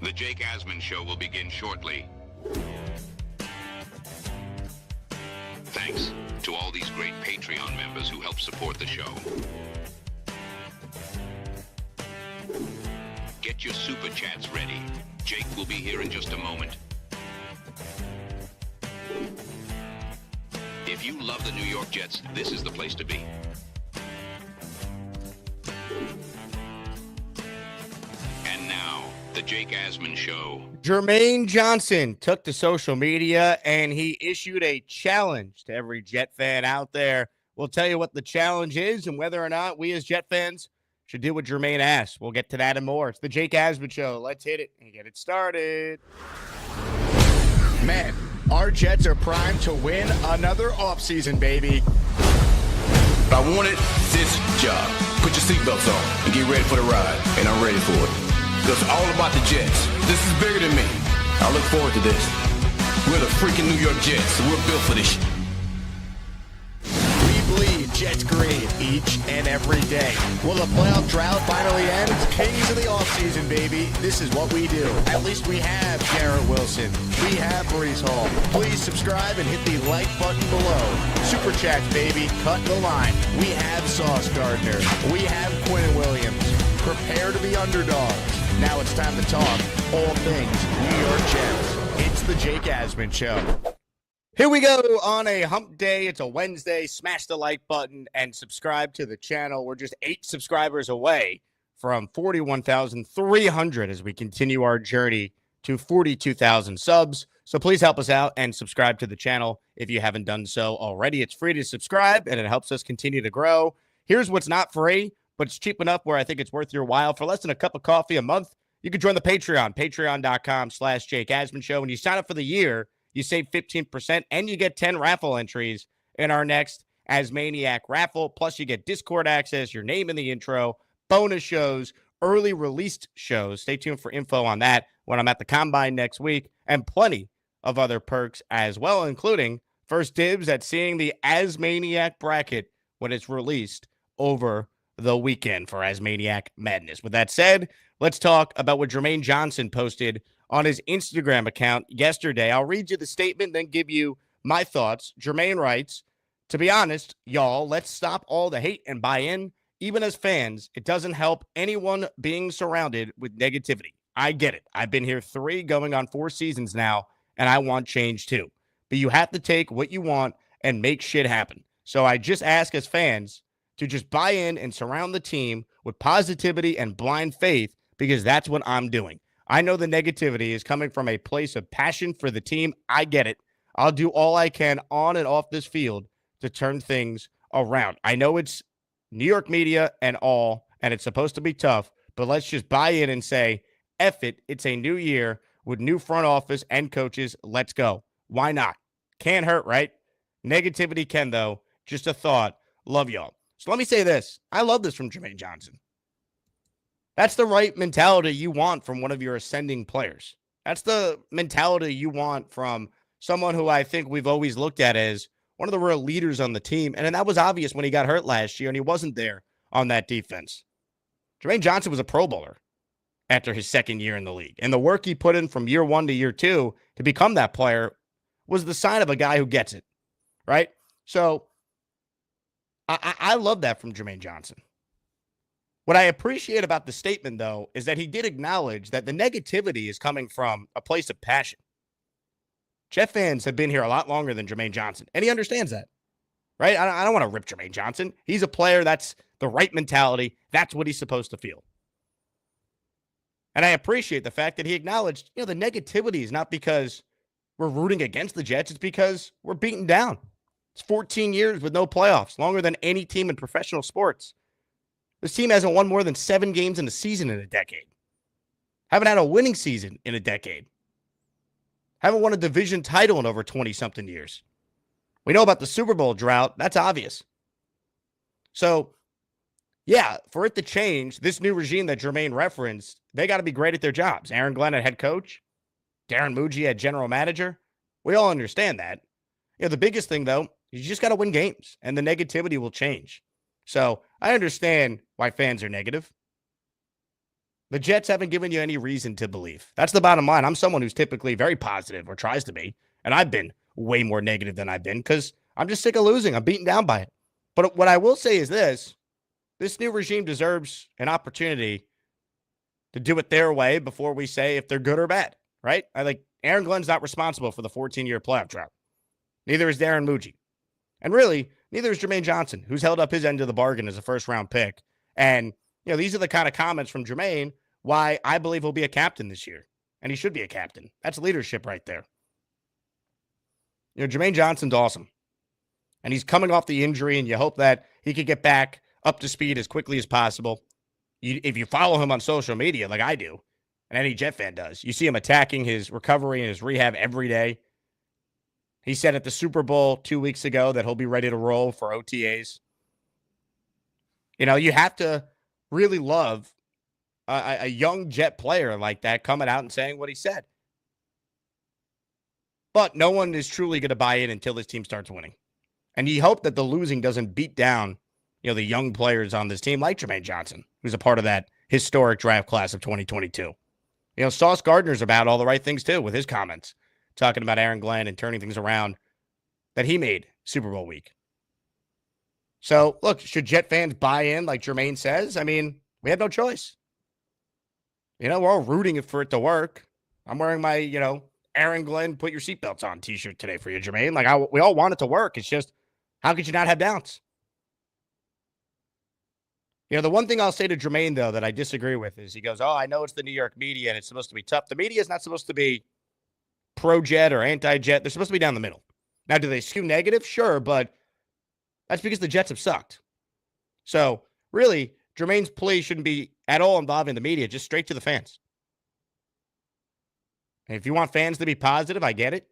The Jake Asman Show will begin shortly. Thanks to all these great Patreon members who help support the show. Get your super chats ready. Jake will be here in just a moment. If you love the New York Jets, this is the place to be. And now, the Jake Asman Show. Jermaine Johnson took to social media and he issued a challenge to every Jet fan out there. We'll tell you what the challenge is and whether or not we as Jet fans should do what Jermaine asked. We'll get to that and more. It's the Jake Asman Show. Let's hit it and get it started. Man, our Jets are primed to win another offseason, baby. I wanted this job. Put your seatbelts on and get ready for the ride. And I'm ready for it. Because it's all about the Jets. This is bigger than me. I look forward to this. We're the freaking New York Jets, so we're built for this. We bleed Jets green each and every day. Will the playoff drought finally end? Kings of the offseason, baby. This is what we do. At least we have Garrett Wilson. We have Breece Hall. Please subscribe and hit the like button below. Super chats, baby. Cut the line. We have Sauce Gardner. We have Quinn Williams. Prepare to be underdogs. Now it's time to talk all things New York Jets. It's the Jake Asman Show. Here we go on a hump day. It's a Wednesday. Smash the like button and subscribe to the channel. We're just 8 subscribers away from 41,300 as we continue our journey to 42,000 subs. So please help us out and subscribe to the channel if you haven't done so already. It's free to subscribe and it helps us continue to grow. Here's what's not free, but it's cheap enough where I think it's worth your while. For less than a cup of coffee a month, you can join the Patreon, patreon.com/Jake Asman Show. When you sign up for the year, you save 15% and you get 10 raffle entries in our next Asmaniac raffle. Plus, you get Discord access, your name in the intro, bonus shows, early released shows. Stay tuned for info on that when I'm at the Combine next week, and plenty of other perks as well, including first dibs at seeing the Asmaniac bracket when it's released over the weekend for Asmaniac Madness. With that said, let's talk about what Jermaine Johnson posted on his Instagram account yesterday. I'll read you the statement, then give you my thoughts. Jermaine writes, "To be honest, y'all, let's stop all the hate and buy in. Even as fans, it doesn't help anyone being surrounded with negativity. I get it. I've been here 3 going on 4 seasons now, and I want change too. But you have to take what you want and make shit happen. So I just ask as fans to just buy in and surround the team with positivity and blind faith, because that's what I'm doing. I know the negativity is coming from a place of passion for the team. I get it. I'll do all I can on and off this field to turn things around. I know it's New York media and all, and it's supposed to be tough, but let's just buy in and say, F it. It's a new year with new front office and coaches. Let's go. Why not? Can't hurt, right? Negativity can, though. Just a thought. Love y'all." So let me say this. I love this from Jermaine Johnson. That's the right mentality you want from one of your ascending players. That's the mentality you want from someone who I think we've always looked at as one of the real leaders on the team. And that was obvious when he got hurt last year and he wasn't there on that defense. Jermaine Johnson was a Pro Bowler after his second year in the league. And the work he put in from year 1 to year 2 to become that player was the sign of a guy who gets it, right? So I love that from Jermaine Johnson. What I appreciate about the statement, though, is that he did acknowledge that the negativity is coming from a place of passion. Jet fans have been here a lot longer than Jermaine Johnson, and he understands that, right? I don't want to rip Jermaine Johnson. He's a player. That's the right mentality. That's what he's supposed to feel. And I appreciate the fact that he acknowledged, the negativity is not because we're rooting against the Jets. It's because we're beaten down. It's 14 years with no playoffs, longer than any team in professional sports. This team hasn't won more than 7 games in a season in a decade. Haven't had a winning season in a decade. Haven't won a division title in over 20-something years. We know about the Super Bowl drought. That's obvious. So, yeah, for it to change, this new regime that Jermaine referenced, they got to be great at their jobs. Aaron Glenn at head coach, Darren Muji at general manager. We all understand that. The biggest thing, though, you just got to win games, and the negativity will change. So I understand why fans are negative. The Jets haven't given you any reason to believe. That's the bottom line. I'm someone who's typically very positive or tries to be, and I've been way more negative than I've been because I'm just sick of losing. I'm beaten down by it. But what I will say is this new regime deserves an opportunity to do it their way before we say if they're good or bad, right? Aaron Glenn's not responsible for the 14-year playoff drought. Neither is Darren Muji. And really, neither is Jermaine Johnson, who's held up his end of the bargain as a first-round pick. And, these are the kind of comments from Jermaine why I believe he'll be a captain this year. And he should be a captain. That's leadership right there. Jermaine Johnson's awesome. And he's coming off the injury, and you hope that he could get back up to speed as quickly as possible. If you follow him on social media, like I do, and any Jet fan does, you see him attacking his recovery and his rehab every day. He said at the Super Bowl 2 weeks ago that he'll be ready to roll for OTAs. You have to really love a young Jet player like that coming out and saying what he said. But no one is truly going to buy in until this team starts winning. And you hope that the losing doesn't beat down, the young players on this team like Jermaine Johnson, who's a part of that historic draft class of 2022. Sauce Gardner's about all the right things too with his comments, talking about Aaron Glenn and turning things around that he made Super Bowl week. So, look, should Jet fans buy in like Jermaine says? We have no choice. We're all rooting for it to work. I'm wearing my, Aaron Glenn, put your seatbelts on t-shirt today for you, Jermaine. We all want it to work. It's just, how could you not have doubts? The one thing I'll say to Jermaine, though, that I disagree with is he goes, I know it's the New York media and it's supposed to be tough. The media is not supposed to be pro-Jet or anti-Jet. They're supposed to be down the middle. Now, do they skew negative? Sure, but that's because the Jets have sucked. So, really, Jermaine's plea shouldn't be at all involving the media, just straight to the fans. And if you want fans to be positive, I get it.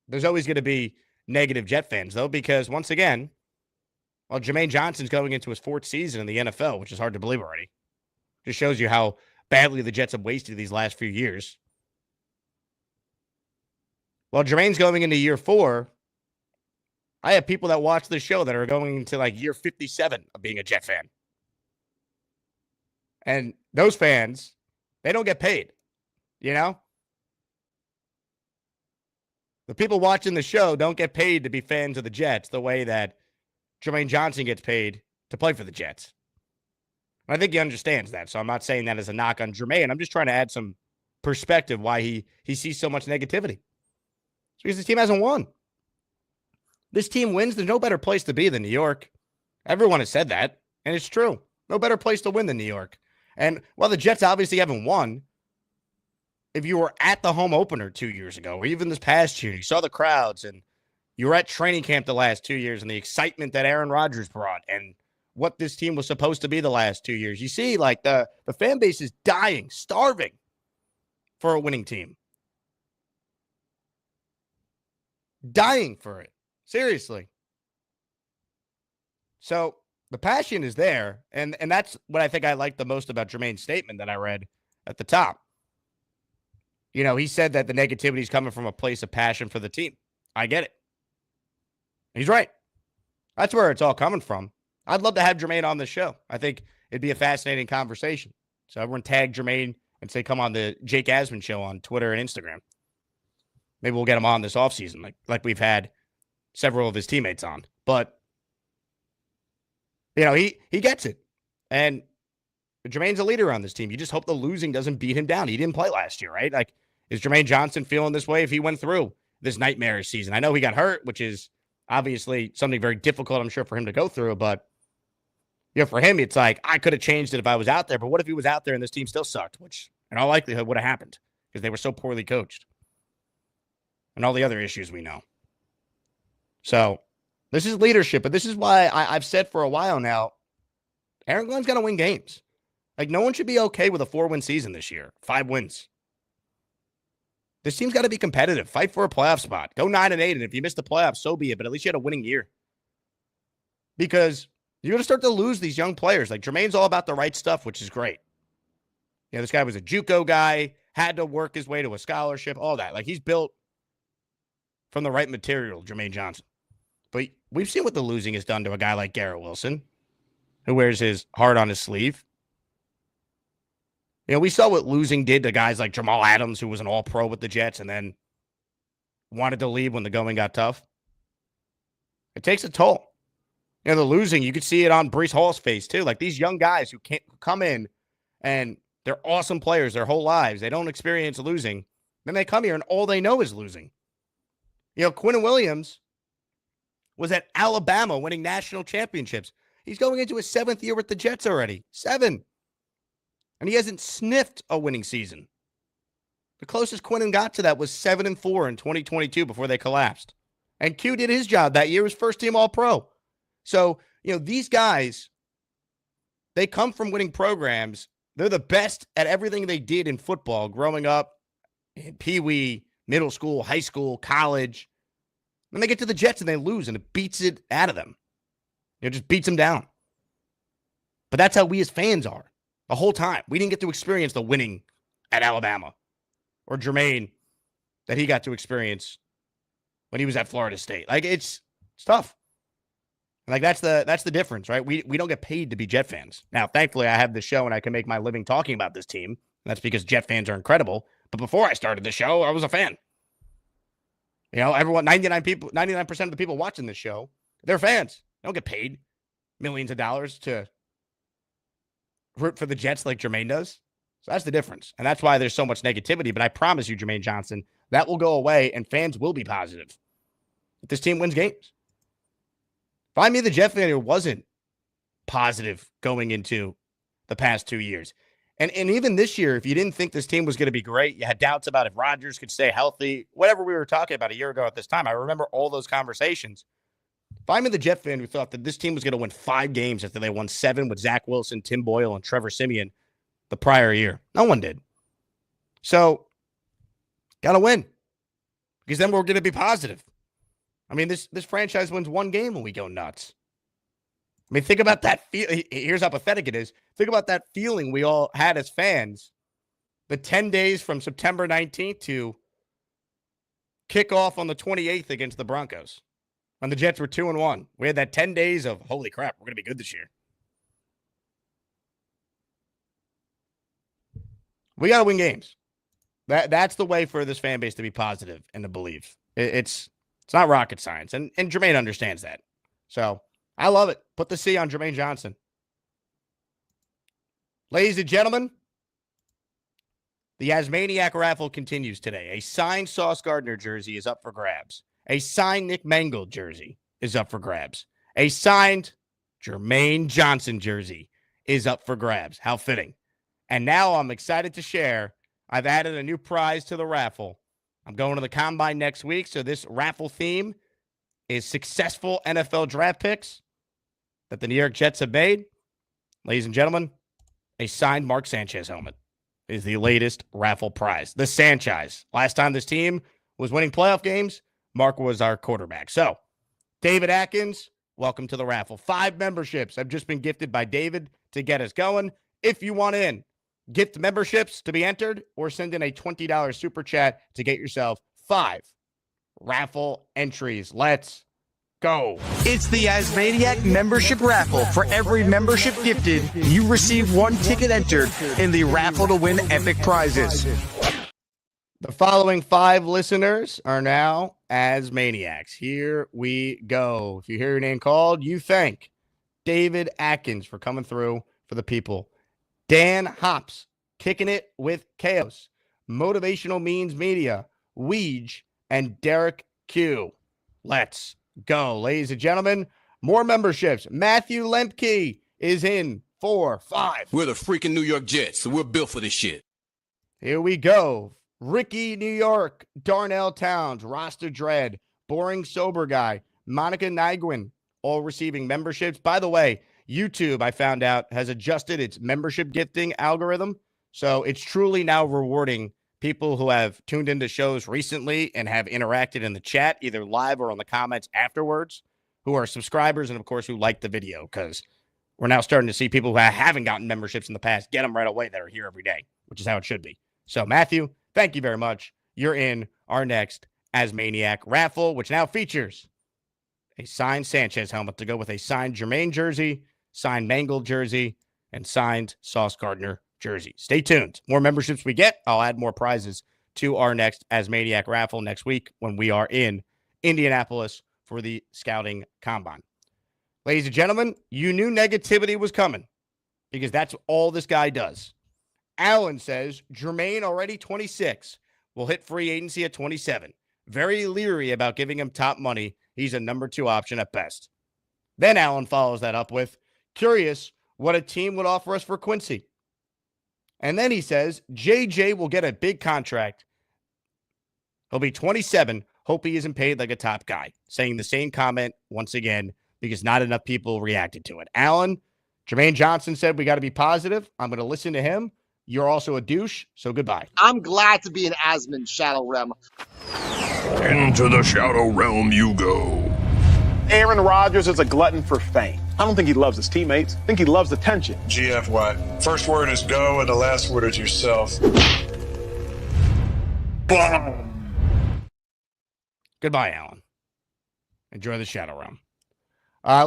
There's always going to be negative Jet fans, though, because once again, Jermaine Johnson's going into his 4th season in the NFL, which is hard to believe already. Just shows you how badly the Jets have wasted these last few years. While Jermaine's going into year 4, I have people that watch this show that are going into year 57 of being a Jet fan. And those fans, they don't get paid, The people watching the show don't get paid to be fans of the Jets the way that Jermaine Johnson gets paid to play for the Jets. And I think he understands that, so I'm not saying that as a knock on Jermaine. I'm just trying to add some perspective why he sees so much negativity. It's because this team hasn't won. This team wins, there's no better place to be than New York. Everyone has said that, and it's true. No better place to win than New York. And while the Jets obviously haven't won, if you were at the home opener 2 years ago, or even this past year, you saw the crowds, and you were at training camp the last 2 years, and the excitement that Aaron Rodgers brought, and what this team was supposed to be the last 2 years. You see, the fan base is dying, starving for a winning team. Dying for it. Seriously. So the passion is there, and that's what I think I like the most about Jermaine's statement that I read at the top. He said that the negativity is coming from a place of passion for the team. I get it. He's right. That's where it's all coming from. I'd love to have Jermaine on the show. I think it'd be a fascinating conversation. So everyone tag Jermaine and say, come on the Jake Asman show on Twitter and Instagram. Maybe we'll get him on this offseason, like we've had several of his teammates on. But, he gets it. And Jermaine's a leader on this team. You just hope the losing doesn't beat him down. He didn't play last year, right? Is Jermaine Johnson feeling this way if he went through this nightmarish season? I know he got hurt, which is obviously something very difficult, I'm sure, for him to go through. But, for him, it's I could have changed it if I was out there. But what if he was out there and this team still sucked, which in all likelihood would have happened because they were so poorly coached. And all the other issues we know. So, this is leadership. But this is why I've said for a while now, Aaron Glenn's going to win games. No one should be okay with a 4-win season this year. 5 wins. This team's got to be competitive. Fight for a playoff spot. Go 9-8, and if you miss the playoffs, so be it. But at least you had a winning year. Because you're going to start to lose these young players. Jermaine's all about the right stuff, which is great. This guy was a JUCO guy, had to work his way to a scholarship, all that. He's built from the right material, Jermaine Johnson. But we've seen what the losing has done to a guy like Garrett Wilson, who wears his heart on his sleeve. We saw what losing did to guys like Jamal Adams, who was an all-pro with the Jets and then wanted to leave when the going got tough. It takes a toll. The losing, you could see it on Breece Hall's face too. Like these young guys who can't come in and they're awesome players their whole lives. They don't experience losing. Then they come here and all they know is losing. Quinn Williams was at Alabama winning national championships. He's going into his 7th year with the Jets already. 7. And he hasn't sniffed a winning season. The closest Quinnen got to that was 7-4 in 2022 before they collapsed. And Q did his job that year, was first team All-Pro. So, these guys, they come from winning programs. They're the best at everything they did in football growing up, in Pee-wee, middle school, high school, college. Then they get to the Jets and they lose, and it beats it out of them. It just beats them down. But that's how we as fans are the whole time. We didn't get to experience the winning at Alabama or Jermaine that he got to experience when he was at Florida State. Like, it's tough. Like, that's the difference, right? We don't get paid to be Jet fans. Now, thankfully, I have this show and I can make my living talking about this team. That's because Jet fans are incredible. But before I started the show, I was a fan. Everyone, 99% of the people watching this show, they're fans. They don't get paid millions of dollars to root for the Jets like Jermaine does. So that's the difference. And that's why there's so much negativity. But I promise you, Jermaine Johnson, that will go away and fans will be positive if this team wins games. Find me the Jet fan who wasn't positive going into the past 2 years. And even this year, if you didn't think this team was going to be great, you had doubts about if Rodgers could stay healthy, whatever we were talking about a year ago at this time, I remember all those conversations. Find me the Jet fan who thought that this team was going to win 5 games after they won 7 with Zach Wilson, Tim Boyle, and Trevor Siemian the prior year. No one did. So, got to win. Because then we're going to be positive. I mean, this franchise wins 1 game when we go nuts. I mean, think about that. Here's how pathetic it is. Think about that feeling we all had as fans. The 10 days from September 19th to kick off on the 28th against the Broncos. When the Jets were 2-1. We had that 10 days of, holy crap, we're going to be good this year. We got to win games. That's the way for this fan base to be positive and to believe. It's not rocket science. And Jermaine understands that. So, I love it. Put the C on Jermaine Johnson. Ladies and gentlemen, the Asmaniac raffle continues today. A signed Sauce Gardner jersey is up for grabs. A signed Nick Mangold jersey is up for grabs. A signed Jermaine Johnson jersey is up for grabs. How fitting. And now I'm excited to share, I've added a new prize to the raffle. I'm going to the Combine next week, so this raffle theme is successful NFL draft picks that the New York Jets have made. Ladies and gentlemen, a signed Mark Sanchez helmet is the latest raffle prize. The Sanchez. Last time this team was winning playoff games, Mark was our quarterback. So, David Atkins, welcome to the raffle. 5 memberships have just been gifted by David to get us going. If you want in, gift memberships to be entered or send in a $20 super chat to get yourself 5 raffle entries. Let's go. It's the Asmaniac membership raffle. For every membership gifted, you receive 1 ticket entered in the raffle to win epic prizes. The following 5 listeners are now Asmaniacs. Here we go. If you hear your name called, you thank David Atkins for coming through for the people. Dan Hops, Kicking It with Chaos, Motivational Means Media, Weege, and Derek Q. Let's go. Ladies and gentlemen, more memberships. Matthew Lemke is in 4, 5. We're the freaking New York Jets, so we're built for this shit. Here we go. Ricky New York, Darnell Towns, Roster Dread, Boring Sober Guy, Monica Nyguen, all receiving memberships. By the way, YouTube, I found out, has adjusted its membership gifting algorithm. So it's truly now rewarding people who have tuned into shows recently and have interacted in the chat, either live or on the comments afterwards, who are subscribers and, of course, who like the video, because we're now starting to see people who haven't gotten memberships in the past get them right away that are here every day, which is how it should be. So, Matthew, thank you very much. You're in our next Asmaniac raffle, which now features a signed Sanchez helmet to go with a signed Jermaine jersey, signed Mangold jersey, and signed Sauce Gardner jersey. Stay tuned. More memberships we get, I'll add more prizes to our next Asmaniac raffle next week when we are in Indianapolis for the Scouting Combine. Ladies and gentlemen, you knew negativity was coming because that's all this guy does. Alan says, Jermaine, already 26, will hit free agency at 27. Very leery about giving him top money. He's a number 2 option at best. Then Alan follows that up with, curious what a team would offer us for Quincy. And then he says, JJ will get a big contract. He'll be 27. Hope he isn't paid like a top guy. Saying the same comment once again because not enough people reacted to it. Alan, Jermaine Johnson said we got to be positive. I'm going to listen to him. You're also a douche, so goodbye. I'm glad to be in Asman's Shadow Realm. Into the Shadow Realm you go. Aaron Rodgers is a glutton for fame. I don't think he loves his teammates. I think he loves attention. GFY. First word is go, and the last word is yourself. Boom. Goodbye, Alan. Enjoy the Shadow Realm.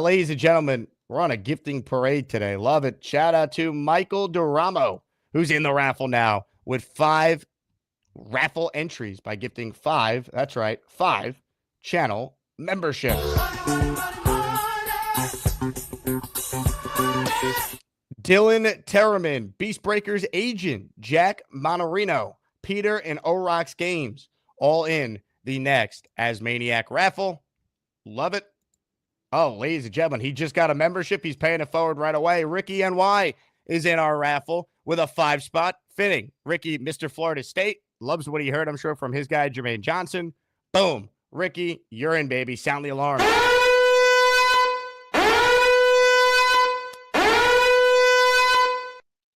Ladies and gentlemen, we're on a gifting parade today. Love it. Shout out to Michael Duramo, who's in the raffle now with 5 raffle entries by gifting 5, that's right, 5 channel memberships. Dylan Terraman, Beast Breakers agent, Jack Monorino, Peter and Orox Games, all in the next Asmaniac raffle. Love it. Oh, ladies and gentlemen, he just got a membership. He's paying it forward right away. Ricky NY is in our raffle with a 5 spot. Fitting. Ricky, Mr. Florida State, loves what he heard, I'm sure, from his guy, Jermaine Johnson. Boom. Ricky, you're in, baby. Sound the alarm.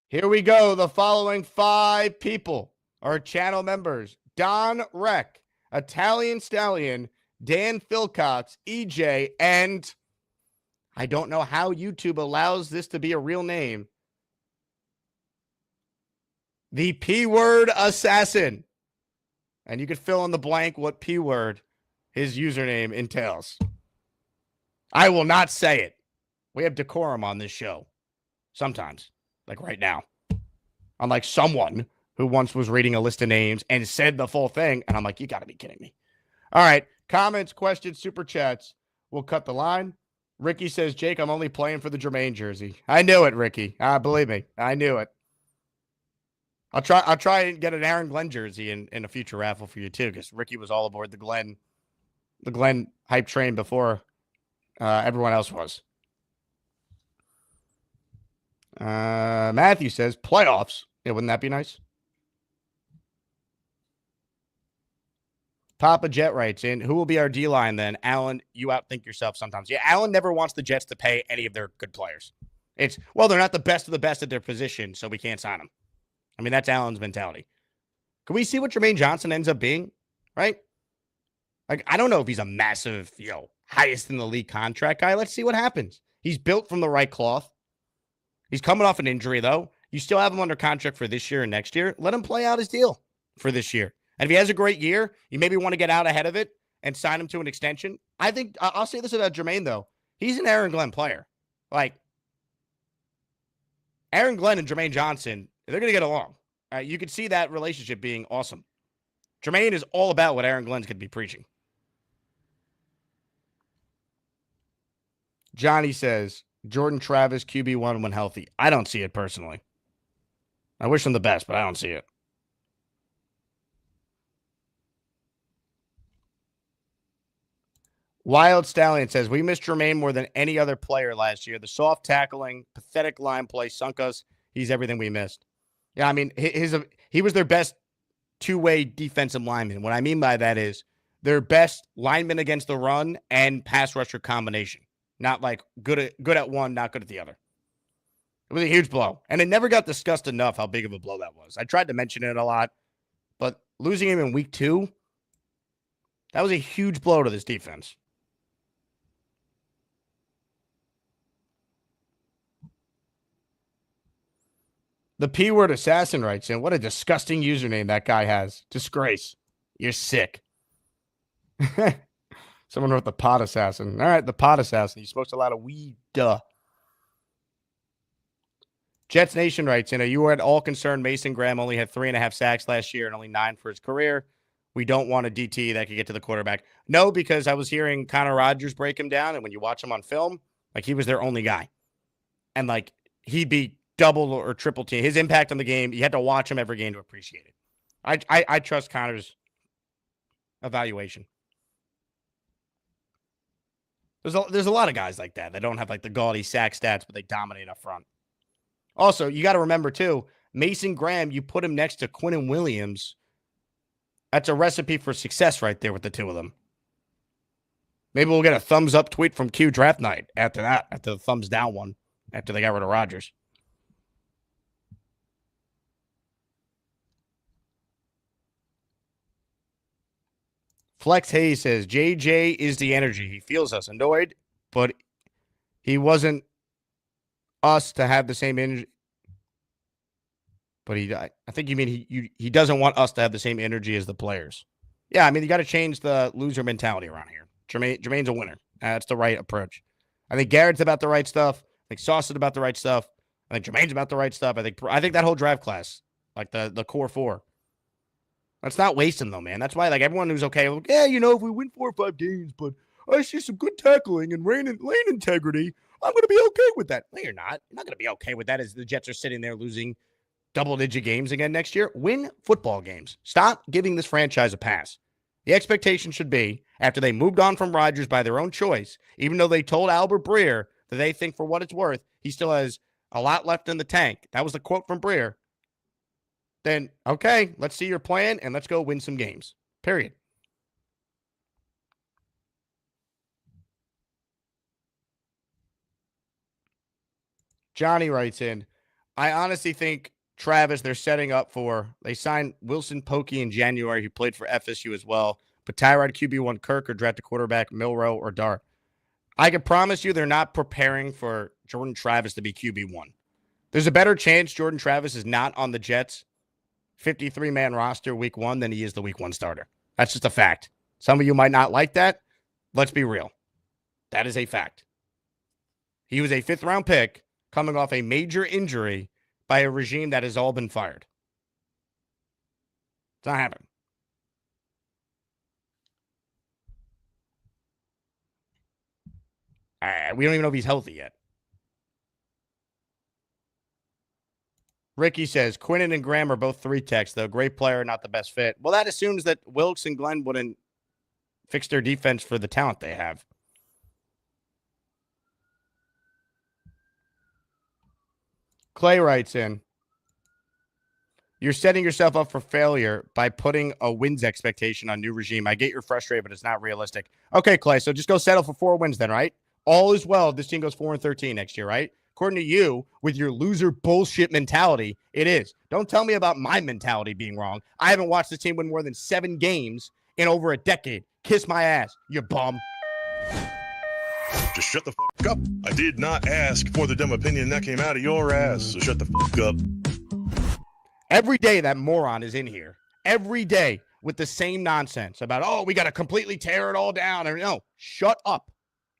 Here we go. The following 5 people are channel members. Don Reck, Italian Stallion, Dan Philcox, EJ, and I don't know how YouTube allows this to be a real name. The P-word assassin. And you could fill in the blank what P-word his username entails. I will not say it. We have decorum on this show. Sometimes. Like right now. Unlike someone who once was reading a list of names and said the full thing. And I'm like, you got to be kidding me. All right. Comments, questions, super chats. We'll cut the line. Ricky says, Jake, I'm only playing for the Jermaine jersey. I knew it, Ricky. Believe me. I knew it. I'll try and get an Aaron Glenn jersey in a future raffle for you too, because Ricky was all aboard the Glenn hype train before everyone else was. Matthew says playoffs. Yeah, wouldn't that be nice? Papa Jet writes in, who will be our D-line then? Alan, you outthink yourself sometimes. Yeah, Alan never wants the Jets to pay any of their good players. Well, they're not the best of the best at their position, so we can't sign them. I mean, that's Alan's mentality. Can we see what Jermaine Johnson ends up being? Right? Like, I don't know if he's a massive, highest in the league contract guy. Let's see what happens. He's built from the right cloth. He's coming off an injury, though. You still have him under contract for this year and next year. Let him play out his deal for this year. And if he has a great year, you maybe want to get out ahead of it and sign him to an extension. I think I'll say this about Jermaine, though. He's an Aaron Glenn player. Like, Aaron Glenn and Jermaine Johnson, they're going to get along. You could see that relationship being awesome. Jermaine is all about what Aaron Glenn's going to be preaching. Johnny says, Jordan Travis, QB1 when healthy. I don't see it personally. I wish him the best, but I don't see it. Wild Stallion says, we missed Jermaine more than any other player last year. The soft tackling, pathetic line play sunk us. He's everything we missed. Yeah, I mean, he was their best two-way defensive lineman. What I mean by that is their best lineman against the run and pass rusher combination. Not like good at one, not good at the other. It was a huge blow. And it never got discussed enough how big of a blow that was. I tried to mention it a lot, but losing him in week 2, that was a huge blow to this defense. The P-word assassin writes in, what a disgusting username that guy has. Disgrace. You're sick. Someone wrote the pot assassin. All right, the pot assassin. He smokes a lot of weed. Duh. Jets Nation writes, you were at all concerned Mason Graham only had 3.5 sacks last year and only 9 for his career. We don't want a DT that could get to the quarterback. No, because I was hearing Connor Rodgers break him down, and when you watch him on film, like he was their only guy. And like he'd be double or triple team. His impact on the game, you had to watch him every game to appreciate it. I trust Connor's evaluation. There's a lot of guys like that don't have like the gaudy sack stats, but they dominate up front. Also, you got to remember too, Mason Graham, you put him next to Quinnen Williams. That's a recipe for success right there with the two of them. Maybe we'll get a thumbs up tweet from Q Draft Night after that, after the thumbs down one, after they got rid of Rodgers. Flex Hayes says, JJ is the energy. He feels us annoyed, but he wasn't us to have the same energy. But I think you mean he doesn't want us to have the same energy as the players. Yeah, I mean, you got to change the loser mentality around here. Jermaine's a winner. That's the right approach. I think Garrett's about the right stuff. I think Sauce is about the right stuff. I think Jermaine's about the right stuff. I think that whole draft class, like the core four, let's not waste them, though, man. That's why, like, everyone who's okay, like, yeah, if we win 4 or 5 games, but I see some good tackling and lane integrity, I'm going to be okay with that. No, you're not. You're not going to be okay with that as the Jets are sitting there losing double-digit games again next year. Win football games. Stop giving this franchise a pass. The expectation should be, after they moved on from Rodgers by their own choice, even though they told Albert Breer that they think for what it's worth, he still has a lot left in the tank. That was the quote from Breer. Then, okay, let's see your plan, and let's go win some games. Period. Johnny writes in, I honestly think Travis they're setting up for, they signed Wilson Pokey in January, who played for FSU as well, but Tyrod QB1 Kirk or draft a quarterback, Milrow or Dart. I can promise you they're not preparing for Jordan Travis to be QB1. There's a better chance Jordan Travis is not on the Jets 53-man roster week 1 than he is the week 1 starter. That's just a fact. Some of you might not like that. Let's be real. That is a fact. He was a 5th-round pick coming off a major injury by a regime that has all been fired. It's not happening. We don't even know if he's healthy yet. Ricky says, Quinnen and Graham are both 3-techs, though. Great player, not the best fit. Well, that assumes that Wilkes and Glenn wouldn't fix their defense for the talent they have. Clay writes in, you're setting yourself up for failure by putting a wins expectation on new regime. I get you're frustrated, but it's not realistic. Okay, Clay, so just go settle for 4 wins then, right? All is well if this team goes 4-13 next year, right? According to you, with your loser bullshit mentality, it is. Don't tell me about my mentality being wrong. I haven't watched this team win more than 7 games in over a decade. Kiss my ass, you bum. Just shut the fuck up. I did not ask for the dumb opinion that came out of your ass, so shut the fuck up. Every day that moron is in here. Every day with the same nonsense about, we got to completely tear it all down. No, shut up.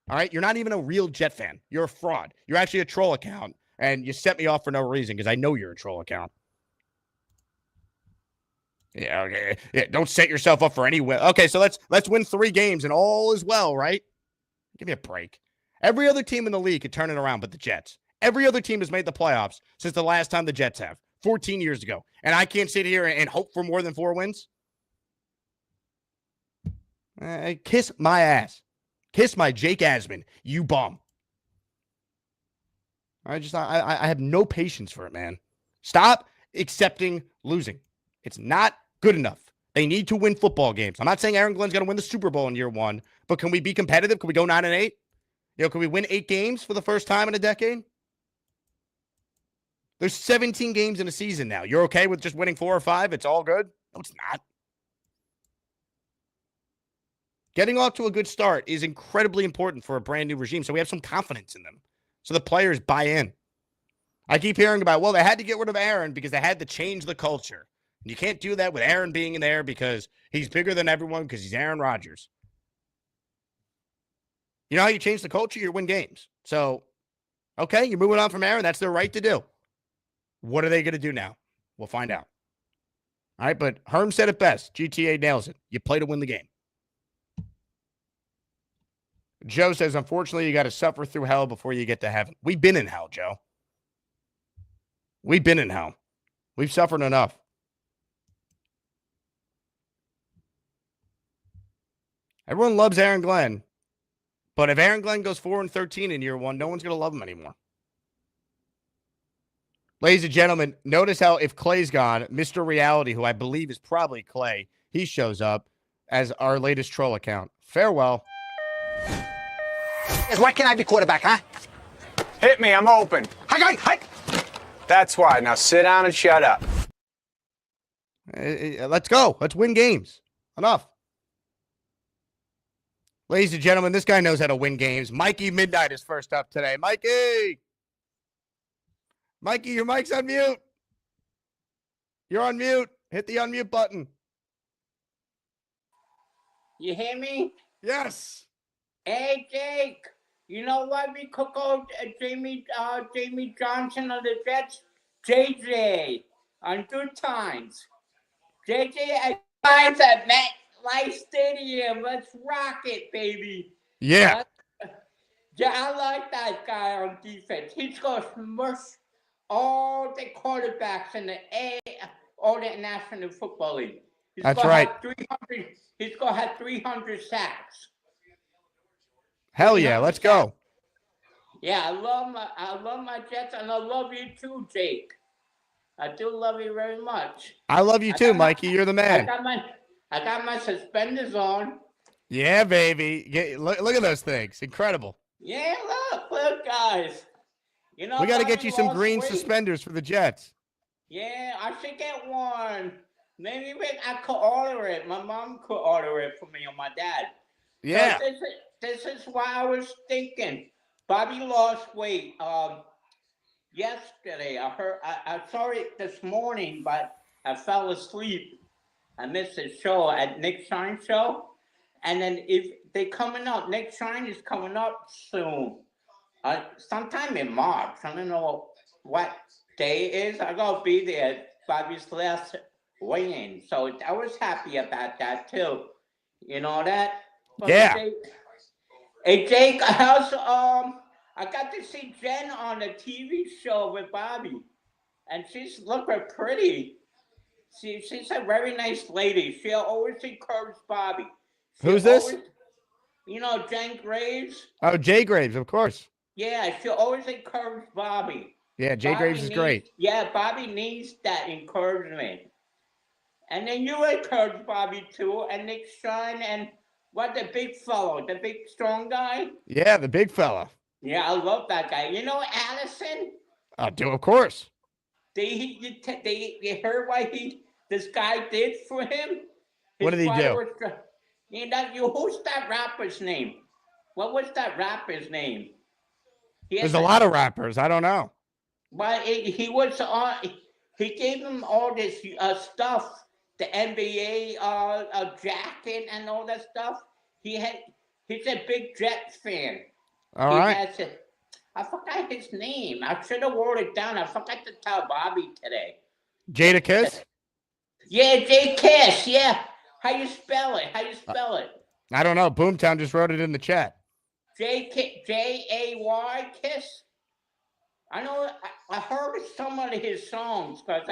All right? You're not even a real Jet fan. You're a fraud. You're actually a troll account, and you set me off for no reason because I know you're a troll account. Yeah, okay. Yeah, don't set yourself up for any win. Okay, so let's win 3 games and all is well, right? Give me a break. Every other team in the league could turn it around but the Jets. Every other team has made the playoffs since the last time the Jets have, 14 years ago. And I can't sit here and hope for more than 4 wins? Kiss my ass. Kiss my Jake Asman, you bum. I have no patience for it, man. Stop accepting losing. It's not good enough. They need to win football games. I'm not saying Aaron Glenn's going to win the Super Bowl in year 1, but can we be competitive? Can we go 9-8? Can we win 8 games for the first time in a decade? There's 17 games in a season now. You're okay with just winning 4 or 5? It's all good? No, it's not. Getting off to a good start is incredibly important for a brand new regime, so we have some confidence in them, so the players buy in. I keep hearing about, they had to get rid of Aaron because they had to change the culture. You can't do that with Aaron being in there because he's bigger than everyone because he's Aaron Rodgers. You know how you change the culture? You win games. So, okay, you're moving on from Aaron. That's their right to do. What are they going to do now? We'll find out. All right, but Herm said it best. GTA nails it. You play to win the game. Joe says, unfortunately, you got to suffer through hell before you get to heaven. We've been in hell, Joe. We've been in hell. We've suffered enough. Everyone loves Aaron Glenn. But if Aaron Glenn goes 4-13 in year one, no one's going to love him anymore. Ladies and gentlemen, notice how if Clay's gone, Mr. Reality, who I believe is probably Clay, he shows up as our latest troll account. Farewell. Why can't I be quarterback, huh? Hit me, I'm open. Hi. That's why. Now sit down and shut up. Let's go. Let's win games. Enough. Ladies and gentlemen, this guy knows how to win games. Mikey Midnight is first up today. Mikey, your mic's on mute. You're on mute. Hit the unmute button. You hear me? Yes. Hey, Jake. You know why we could go Jermaine Johnson of the Jets? JJ on Good Times. JJ at times at MetLife Stadium. Let's rock it, baby. Yeah. Yeah, I like that guy on defense. He's going to smush all the quarterbacks in all the National Football League. That's right. He's going to have 300 sacks. Hell yeah, let's go. Yeah, I love my Jets, and I love you too, Jake. I do love you very much. I love you too, Mikey. You're the man. I got my suspenders on. Yeah, baby. Look at those things. Incredible. Yeah, look, guys. You know, we got to get you some green suspenders for the Jets. Yeah, I should get one. Maybe I could order it. My mom could order it for me or my dad. Yeah. So this is why I was thinking. Bobby lost weight yesterday. I saw it this morning, but I fell asleep. I missed the show at Nick Shine show. And then if they coming up, Nick Shine is coming up soon. Sometime in March. I don't know what day it is. I gotta be there. Bobby's last weigh-in. So I was happy about that too. You know that? But yeah. Hey Jake, I got to see Jen on a TV show with Bobby, and she's looking pretty. She's a very nice lady. She always encourages Bobby. Who's this? You know, Jen Graves. Oh, Jay Graves, of course. Yeah, she always encourages Bobby. Yeah, Jay Graves is great. Yeah, Bobby needs that encouragement. And then you encourage Bobby too, and Nick Shine, and what, the big fellow, the big strong guy? Yeah, the big fella. Yeah, I love that guy. You know Allison? I do, of course. They heard what this guy did for him? What did he do? Who's that rapper's name? What was that rapper's name? There's a lot of rappers. I don't know. But he was on. He gave him all this stuff, the NBA jacket and all that stuff. He's a big Jets fan. All right. I forgot his name. I should have wrote it down. I forgot to tell Bobby today. Jada Kiss? Yeah, J Kiss. Yeah. How you spell it? I don't know. Boomtown just wrote it in the chat. Jay Kiss. I know. I heard some of his songs because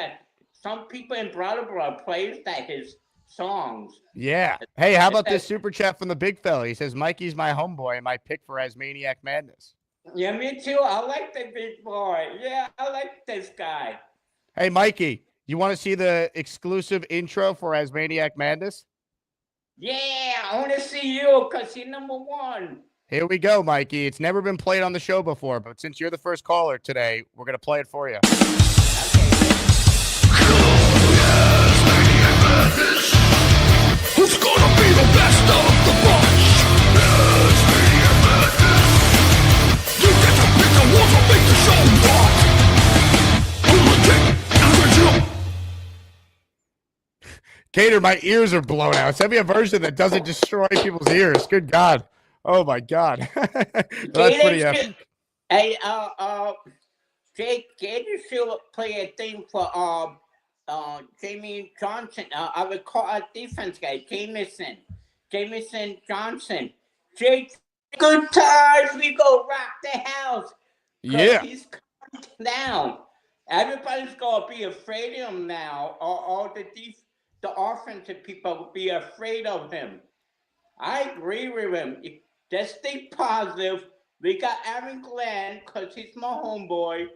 some people in Brattleboro plays his songs. Yeah. Hey, how about this super chat from the big fella? He says, Mikey's my homeboy and my pick for Asmaniac Madness. Yeah, me too. I like the big boy. Yeah, I like this guy. Hey, Mikey, you want to see the exclusive intro for Asmaniac Madness? Yeah, I want to see you because you're number one. Here we go, Mikey. It's never been played on the show before, but since you're the first caller today, we're going to play it for you. Who's gonna be the best of the bunch? You get to pick the ones who make the show rock. Who's the king? Gator, my ears are blown out. Send me a version that doesn't destroy people's ears. Good God. Oh, my God. That's pretty epic. Hey, Jake Gator should play a thing for Jermaine Johnson. I would call a defense guy, Jameson Johnson. Jake, good times. We go rock the house. Yeah. He's coming down. Everybody's gonna be afraid of him now. All the offensive people will be afraid of him. I agree with him. Just stay positive. We got Aaron Glenn because he's my homeboy.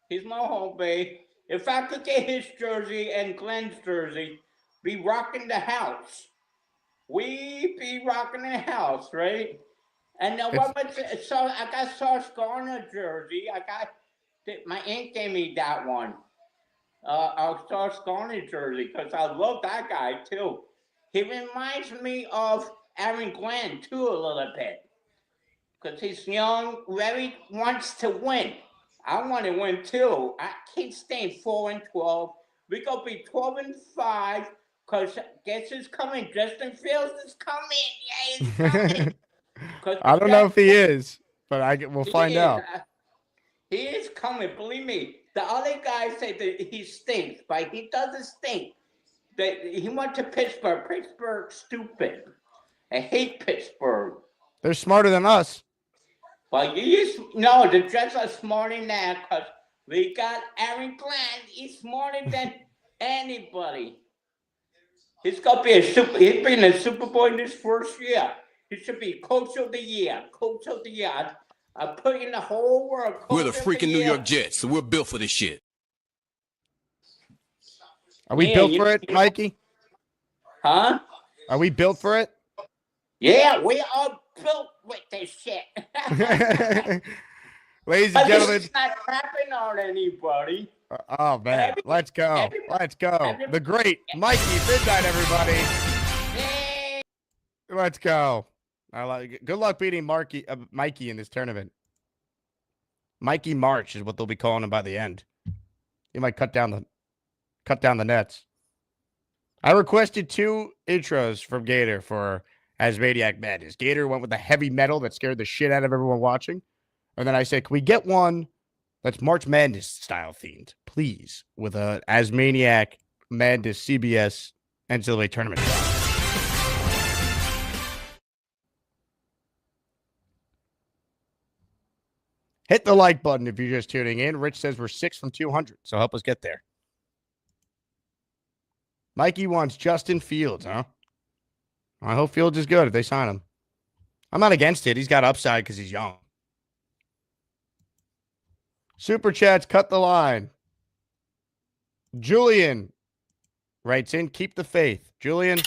He's my homeboy. If I could get his jersey and Glenn's jersey, be rocking the house. We be rocking the house, right? And now I got Sauce Gardner jersey. My aunt gave me that one. Sauce Gardner jersey because I love that guy too. He reminds me of Aaron Glenn too a little bit because he's young, very wants to win. I want to win too. I can't stay 4-12. We gonna be 12-5 because guess who's coming? Justin Fields is coming. Yeah, he's coming. I don't know if he is, but we'll find out. He is coming. Believe me. The other guys say that he stinks, but he doesn't stink. He went to Pittsburgh. Pittsburgh's stupid. I hate Pittsburgh. They're smarter than us. Well, no, the Jets are smarter than that because we got Aaron Glenn. He's smarter than anybody. He's gonna be he's been a Super Bowl in this first year. He should be Coach of the Year. Coach of the Year. I put in the whole world. We're the freaking New York Jets, so we're built for this shit. Are we built for it, Mikey? Huh? Are we built for it? Yeah, we are built with this shit. Ladies and gentlemen. It's not crapping on anybody. Oh, man. Let's go. Let's go. The great Mikey Midnight, everybody. Hey. Let's go. I like it. Good luck beating Mikey in this tournament. Mikey March is what they'll be calling him by the end. He might cut down the nets. I requested 2 intros from Gator for Asmaniac Madness. Gator went with the heavy metal that scared the shit out of everyone watching. And then I said, can we get one that's March Madness style themed, please, with a Asmaniac Madness CBS NCAA tournament. Hit the like button if you're just tuning in. Rich says we're 6 from 200, so help us get there. Mikey wants Justin Fields, huh? I hope Fields is good if they sign him. I'm not against it. He's got upside because he's young. Super chats, cut the line. Julian writes in, keep the faith. Julian,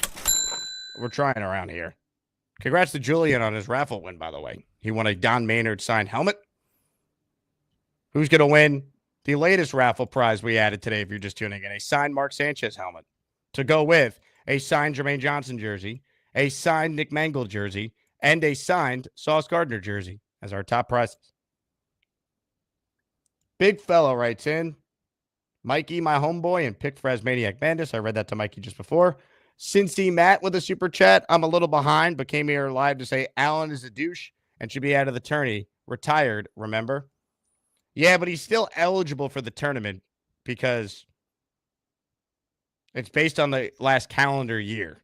we're trying around here. Congrats to Julian on his raffle win, by the way. He won a Don Maynard signed helmet. Who's going to win the latest raffle prize we added today if you're just tuning in? A signed Mark Sanchez helmet to go with a signed Jermaine Johnson jersey, a signed Nick Mangold jersey, and a signed Sauce Gardner jersey as our top prizes. Big Fellow writes in, Mikey, my homeboy, and pick for Asmaniac Madness. I read that to Mikey just before. Cincy Matt with a super chat. I'm a little behind, but came here live to say Allen is a douche and should be out of the tourney. Retired, remember? Yeah, but he's still eligible for the tournament because it's based on the last calendar year.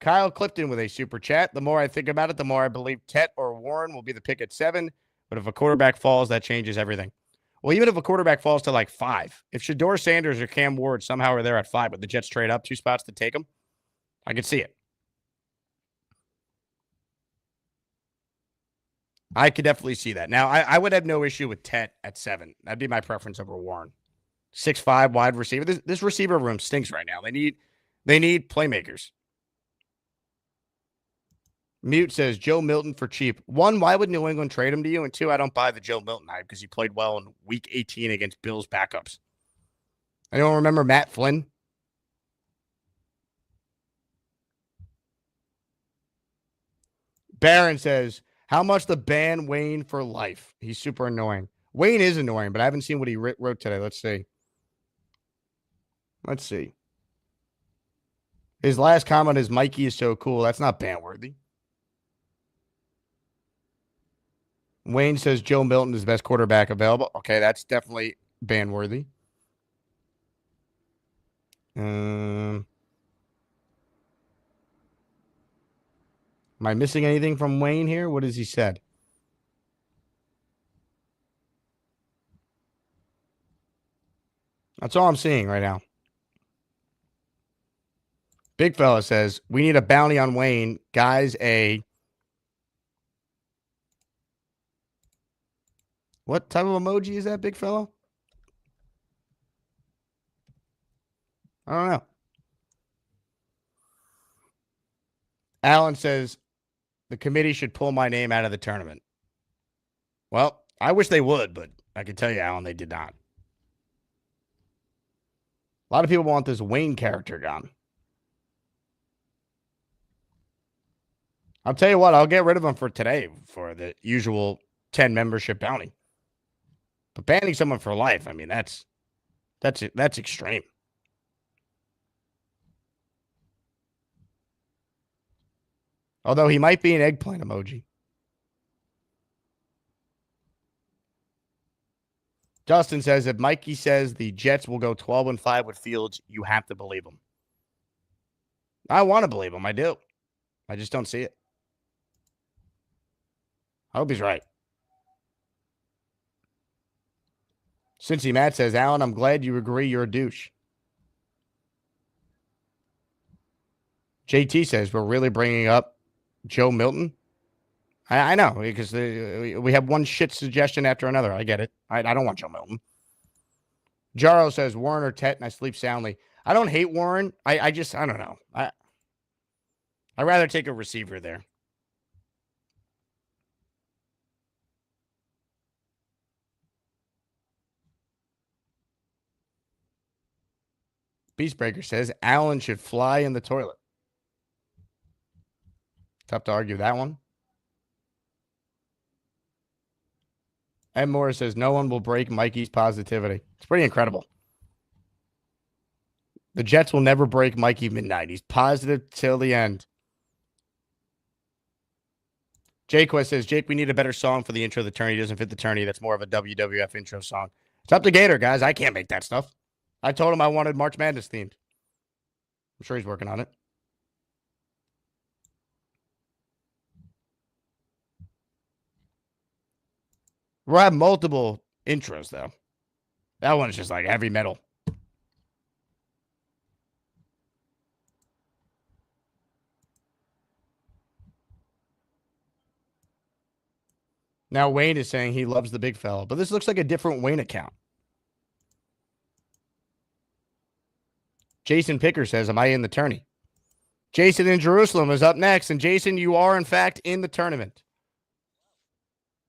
Kyle Clifton with a super chat. The more I think about it, the more I believe Tet or Warren will be the pick at 7. But if a quarterback falls, that changes everything. Well, even if a quarterback falls to like 5, if Shador Sanders or Cam Ward somehow are there at 5, but the Jets trade up 2 spots to take them, I could see it. I could definitely see that. Now, I would have no issue with Tet at 7. That'd be my preference over Warren. 6'5", wide receiver. This receiver room stinks right now. They need playmakers. Mute says Joe Milton for cheap. 1, why would New England trade him to you? And 2, I don't buy the Joe Milton hype because he played well in week 18 against Bills backups. Anyone remember Matt Flynn? Barron says, how much to ban Wayne for life? He's super annoying. Wayne is annoying, but I haven't seen what he wrote today. Let's see. His last comment is Mikey is so cool. That's not ban worthy. Wayne says Joe Milton is the best quarterback available. Okay, that's definitely ban-worthy. Am I missing anything from Wayne here? What has he said? That's all I'm seeing right now. Big fella says, we need a bounty on Wayne. Guys, what type of emoji is that, big fella? I don't know. Alan says, the committee should pull my name out of the tournament. Well, I wish they would, but I can tell you, Alan, they did not. A lot of people want this Wayne character gone. I'll tell you what, I'll get rid of him for today for the usual 10 membership bounty. But banning someone for life, I mean, that's extreme. Although he might be an eggplant emoji. Justin says, if Mikey says the Jets will go 12-5 with Fields, you have to believe him. I want to believe him. I do. I just don't see it. I hope he's right. Cincy Matt says, Alan, I'm glad you agree you're a douche. JT says, we're really bringing up Joe Milton. I know, because we have one shit suggestion after another. I get it. I don't want Joe Milton. Jaro says, Warren or Tet, and I sleep soundly. I don't hate Warren. I don't know. I'd rather take a receiver there. Beastbreaker says, Allen should fly in the toilet. Tough to argue that one. Ed Moore says, no one will break Mikey's positivity. It's pretty incredible. The Jets will never break Mikey Midnight. He's positive till the end. Jayquest says, Jake, we need a better song for the intro of the tourney. He doesn't fit the tourney. That's more of a WWF intro song. It's up to Gator, guys. I can't make that stuff. I told him I wanted March Madness themed. I'm sure he's working on it. We'll have multiple intros, though. That one's just like heavy metal. Now Wayne is saying he loves the big fella, but this looks like a different Wayne account. Jason Picker says, am I in the tourney? Jason in Jerusalem is up next, and Jason, you are in fact in the tournament.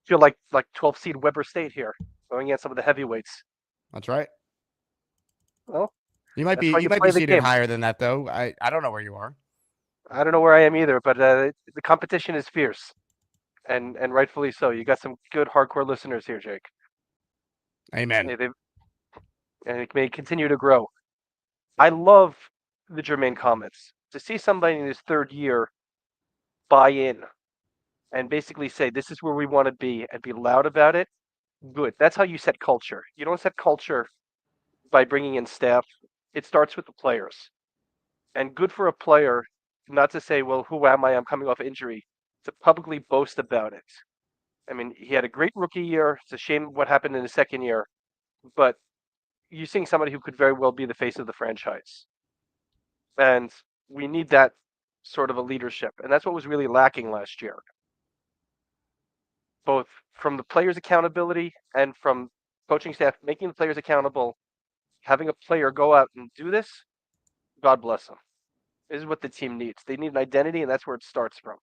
Feel like 12 seed Weber State here, going against some of the heavyweights. That's right. Well, you might be seated higher than that, though. I don't know where you are. I don't know where I am either, but the competition is fierce, and rightfully so. You got some good hardcore listeners here, Jake. Amen. And it may continue to grow. I love the Jermaine comments. To see somebody in his third year buy in and basically say, this is where we want to be, and be loud about it, good. That's how you set culture. You don't set culture by bringing in staff. It starts with the players. And good for a player not to say, well, who am I? I'm coming off injury. To publicly boast about it. I mean, he had a great rookie year. It's a shame what happened in his second year. But you're seeing somebody who could very well be the face of the franchise. And we need that sort of a leadership. And that's what was really lacking last year. Both from the players' accountability and from coaching staff making the players accountable, having a player go out and do this, God bless them. This is what the team needs. They need an identity, and that's where it starts from.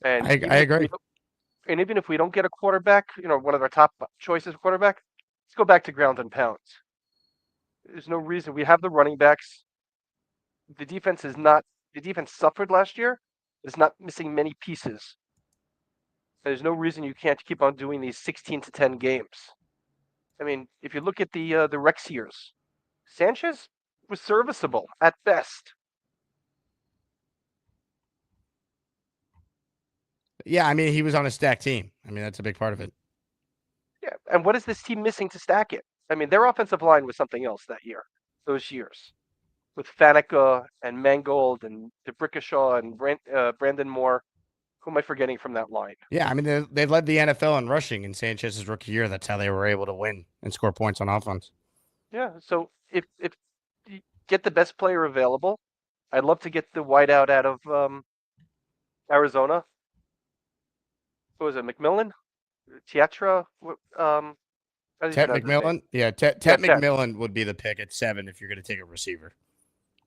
And I agree. And even if we don't get a quarterback, one of our top choices quarterback, let's go back to ground and pounds. There's no reason. We have the running backs. The defense suffered last year. It's not missing many pieces. There's no reason you can't keep on doing these 16-10 games. I mean, if you look at the Rex years, Sanchez was serviceable at best. Yeah, I mean, he was on a stacked team. I mean, that's a big part of it. Yeah, and what is this team missing to stack it? I mean, their offensive line was something else that year, those years, with Faneca and Mangold and DeBrickashaw and Brandon Moore. Who am I forgetting from that line? Yeah, I mean, they led the NFL in rushing in Sanchez's rookie year. That's how they were able to win and score points on offense. Yeah, so if you get the best player available, I'd love to get the wideout out of Arizona. Who was it, McMillan? Teatra? Tet McMillan? Yeah, Tet McMillan would be the pick at 7 if you're going to take a receiver.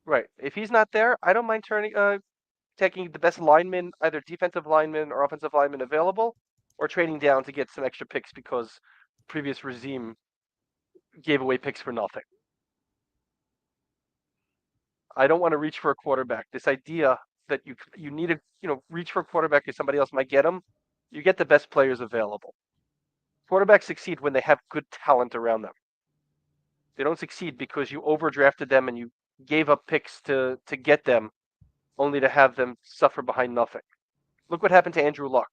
Right. If he's not there, I don't mind taking the best lineman, either defensive lineman or offensive lineman available, or trading down to get some extra picks because the previous regime gave away picks for nothing. I don't want to reach for a quarterback. This idea that you need to reach for a quarterback because somebody else might get him, you get the best players available. Quarterbacks succeed when they have good talent around them. They don't succeed because you overdrafted them and you gave up picks to get them, only to have them suffer behind nothing. Look what happened to Andrew Luck.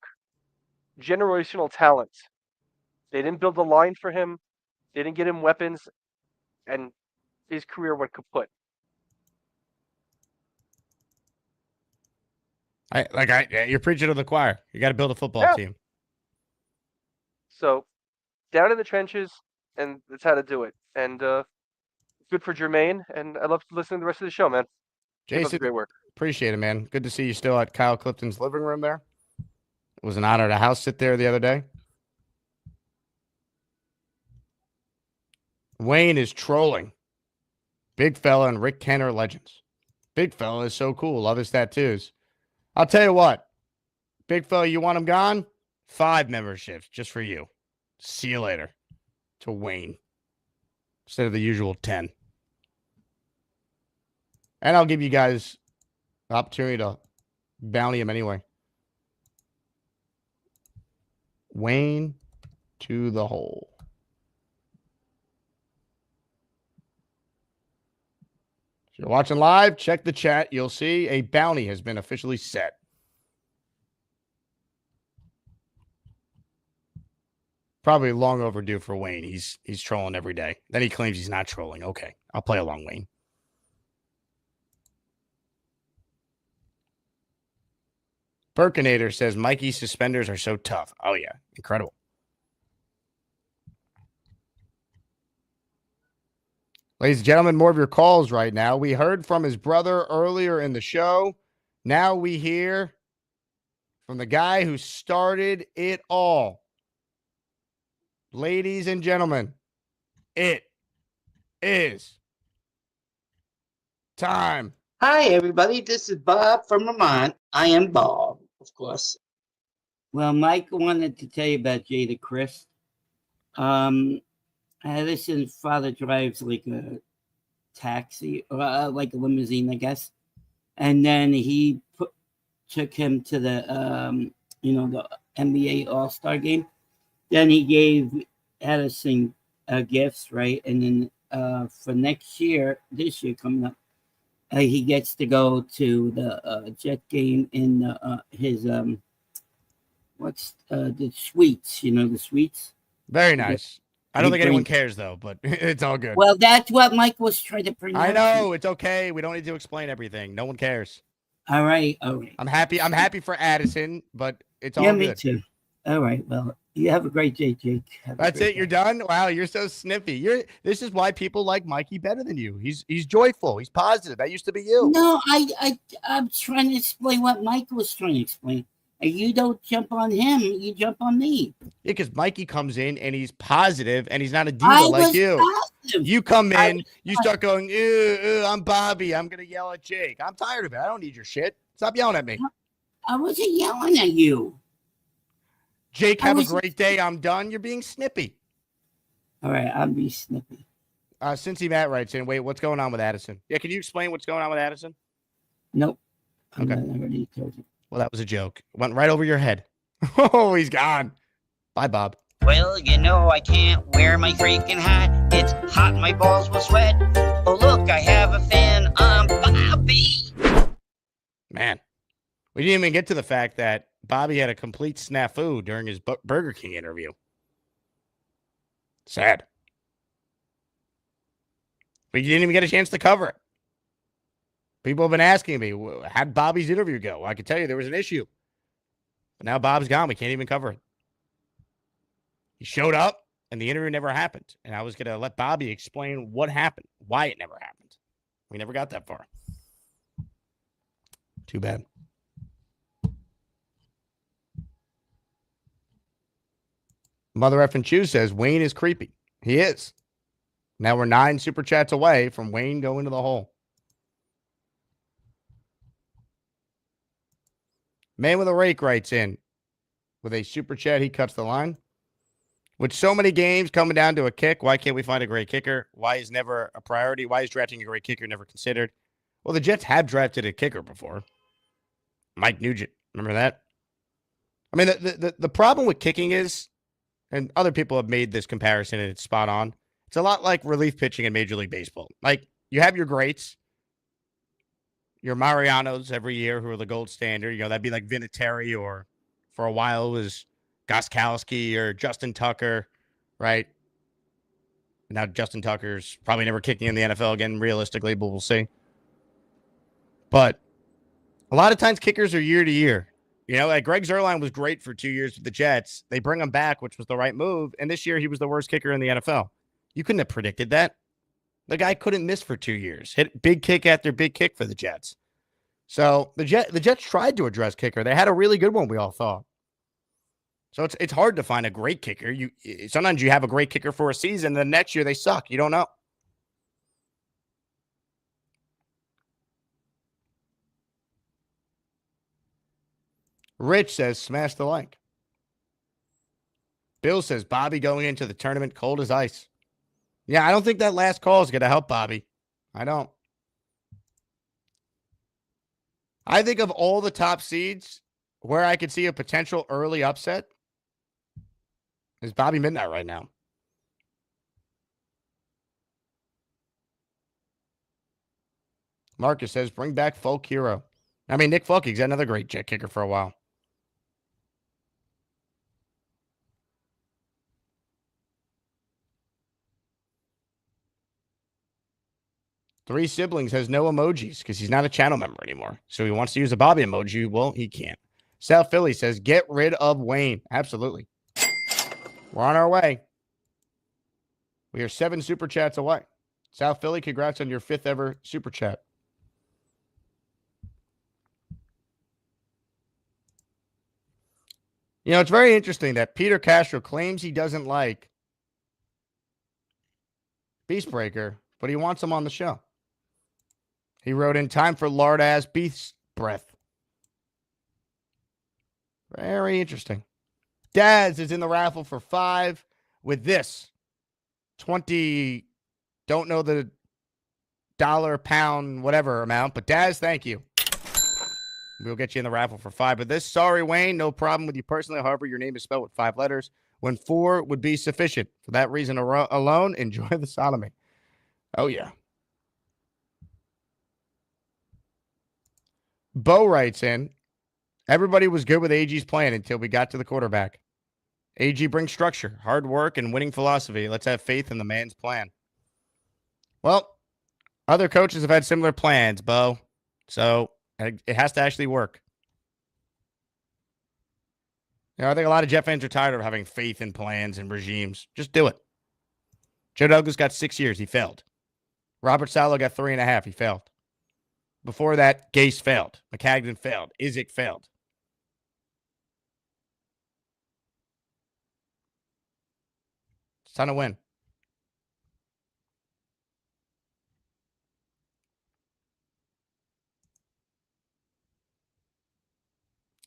Generational talent. They didn't build a line for him. They didn't get him weapons, and his career went kaput. You're preaching to the choir. You got to build a football team. So, down in the trenches, and that's how to do it. And good for Jermaine, and I love listening to the rest of the show, man. Jason, great work. Appreciate it, man. Good to see you still at Kyle Clifton's living room there. It was an honor to house sit there the other day. Wayne is trolling. Big fella and Rick Kenner legends. Big fella is so cool. Love his tattoos. I'll tell you what. Big fella, you want him gone? 5 memberships just for you. See you later. To Wayne. Instead of the usual 10. And I'll give you guys the opportunity to bounty him anyway. Wayne to the hole. If you're watching live, check the chat. You'll see a bounty has been officially set. Probably long overdue for Wayne. He's trolling every day. Then he claims he's not trolling. Okay, I'll play along, Wayne. Burkinator says Mikey's suspenders are so tough. Oh, yeah. Incredible. Ladies and gentlemen, more of your calls right now. We heard from his brother earlier in the show. Now we hear from the guy who started it all. Ladies and gentlemen, it is time. Hi, everybody. This is Bob from Vermont. I am Bob, of course. Well, Mike wanted to tell you about Jada Chris. Addison's father drives like a taxi or like a limousine, I guess. And then he took him to the, the NBA All-Star game. Then he gave Addison gifts, right? And then for this year coming up, he gets to go to the Jet game in his the suites, the suites. Very nice. I don't think anyone cares though, but it's all good. Well, that's what Mike was trying to bring. I know it's okay. We don't need to explain everything. No one cares. All right. I'm happy for Addison, but it's all good. Yeah, me too. All right. Well, you have a great day, Jake. That's it. You're done. Wow, you're so snippy. This is why people like Mikey better than you. He's joyful. He's positive. That used to be you. No, I'm trying to explain what Mike was trying to explain. And you don't jump on him. You jump on me. Yeah, because Mikey comes in and he's positive and he's not a diva like you. Positive. You come in, you start going, ew, I'm Bobby. I'm going to yell at Jake. I'm tired of it. I don't need your shit. Stop yelling at me. I wasn't yelling at you. Jake, have a great day. I'm done. You're being snippy. All right, I'll be snippy. Cincy Matt writes in, wait, what's going on with Addison? Yeah, can you explain what's going on with Addison? Nope. Okay. I already told you. Well, that was a joke. Went right over your head. Oh, he's gone. Bye, Bob. Well, I can't wear my freaking hat. It's hot, my balls will sweat. Oh, look, I have a fan. I'm Bobby. Man, we didn't even get to the fact that Bobby had a complete snafu during his Burger King interview. Sad. But you didn't even get a chance to cover it. People have been asking me, how'd Bobby's interview go? I can tell you there was an issue. But now Bob's gone. We can't even cover it. He showed up, and the interview never happened. And I was going to let Bobby explain what happened, why it never happened. We never got that far. Too bad. Mother effing Chew says Wayne is creepy. He is. Now we're 9 super chats away from Wayne going to the hole. Man with a rake writes in with a super chat. He cuts the line. With so many games coming down to a kick, why can't we find a great kicker? Why is never a priority? Why is drafting a great kicker never considered? Well, the Jets have drafted a kicker before. Mike Nugent. Remember that? I mean, the problem with kicking is, and other people have made this comparison and it's spot on, it's a lot like relief pitching in Major League Baseball. Like, you have your greats, your Marianos every year who are the gold standard. You know, that'd be like Vinatieri, or for a while it was Gostkowski or Justin Tucker, right? Now Justin Tucker's probably never kicking in the NFL again, realistically, but we'll see. But a lot of times kickers are year to year. You know, like Greg Zuerlein was great for 2 years with the Jets. They bring him back, which was the right move. And this year he was the worst kicker in the NFL. You couldn't have predicted that. The guy couldn't miss for 2 years. Hit big kick after big kick for the Jets. So the Jets tried to address kicker. They had a really good one, we all thought. So it's hard to find a great kicker. Sometimes you have a great kicker for a season, the next year they suck. You don't know. Rich says, smash the like. Bill says, Bobby going into the tournament cold as ice. Yeah, I don't think that last call is going to help Bobby. I don't. I think of all the top seeds, where I could see a potential early upset is Bobby Midnight right now. Marcus says, bring back Folk Hero. I mean, Nick Folk, he's got another great jet kicker for a while. Three Siblings has no emojis because he's not a channel member anymore. So he wants to use a Bobby emoji. Well, he can't. South Philly says, get rid of Wayne. Absolutely. We're on our way. We are 7 super chats away. South Philly, congrats on your 5th ever super chat. You know, it's very interesting that Peter Castro claims he doesn't like Beastbreaker, but he wants him on the show. He wrote in time for lard-ass beast breath. Very interesting. Daz is in the raffle for 5 with this 20, don't know the dollar, pound, whatever amount, but Daz, thank you. We'll get you in the raffle for 5 of this. Sorry, Wayne, no problem with you personally. However, your name is spelled with 5 letters when 4 would be sufficient. For that reason alone, enjoy the sodomy. Oh, yeah. Bo writes in, everybody was good with AG's plan until we got to the quarterback. AG brings structure, hard work, and winning philosophy. Let's have faith in the man's plan. Well, other coaches have had similar plans, Bo. So it has to actually work. You know, I think a lot of Jet fans are tired of having faith in plans and regimes. Just do it. Joe Douglas got 6 years. He failed. Robert Saleh got 3.5. He failed. Before that, Gase failed. McCagnon failed. Izek failed. It's time to win.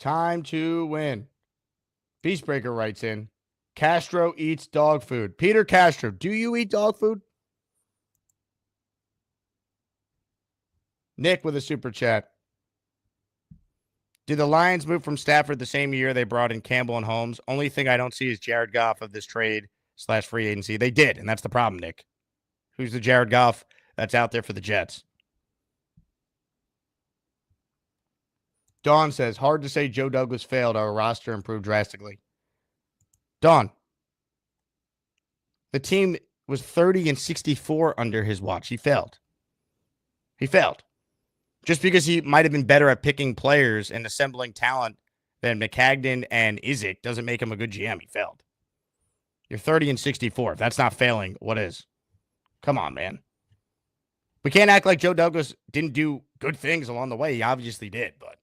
Time to win. Beastbreaker writes in, Castro eats dog food. Peter Castro, do you eat dog food? Nick with a super chat. Did the Lions move from Stafford the same year they brought in Campbell and Holmes? Only thing I don't see is Jared Goff of this trade / free agency. They did, and that's the problem, Nick. Who's the Jared Goff that's out there for the Jets? Dawn says, hard to say Joe Douglas failed. Our roster improved drastically. Dawn, the team was 30-64 under his watch. He failed. He failed. Just because he might have been better at picking players and assembling talent than McCagnon and Izzik doesn't make him a good GM. He failed. You're 30-64. If that's not failing, what is? Come on, man. We can't act like Joe Douglas didn't do good things along the way. He obviously did, but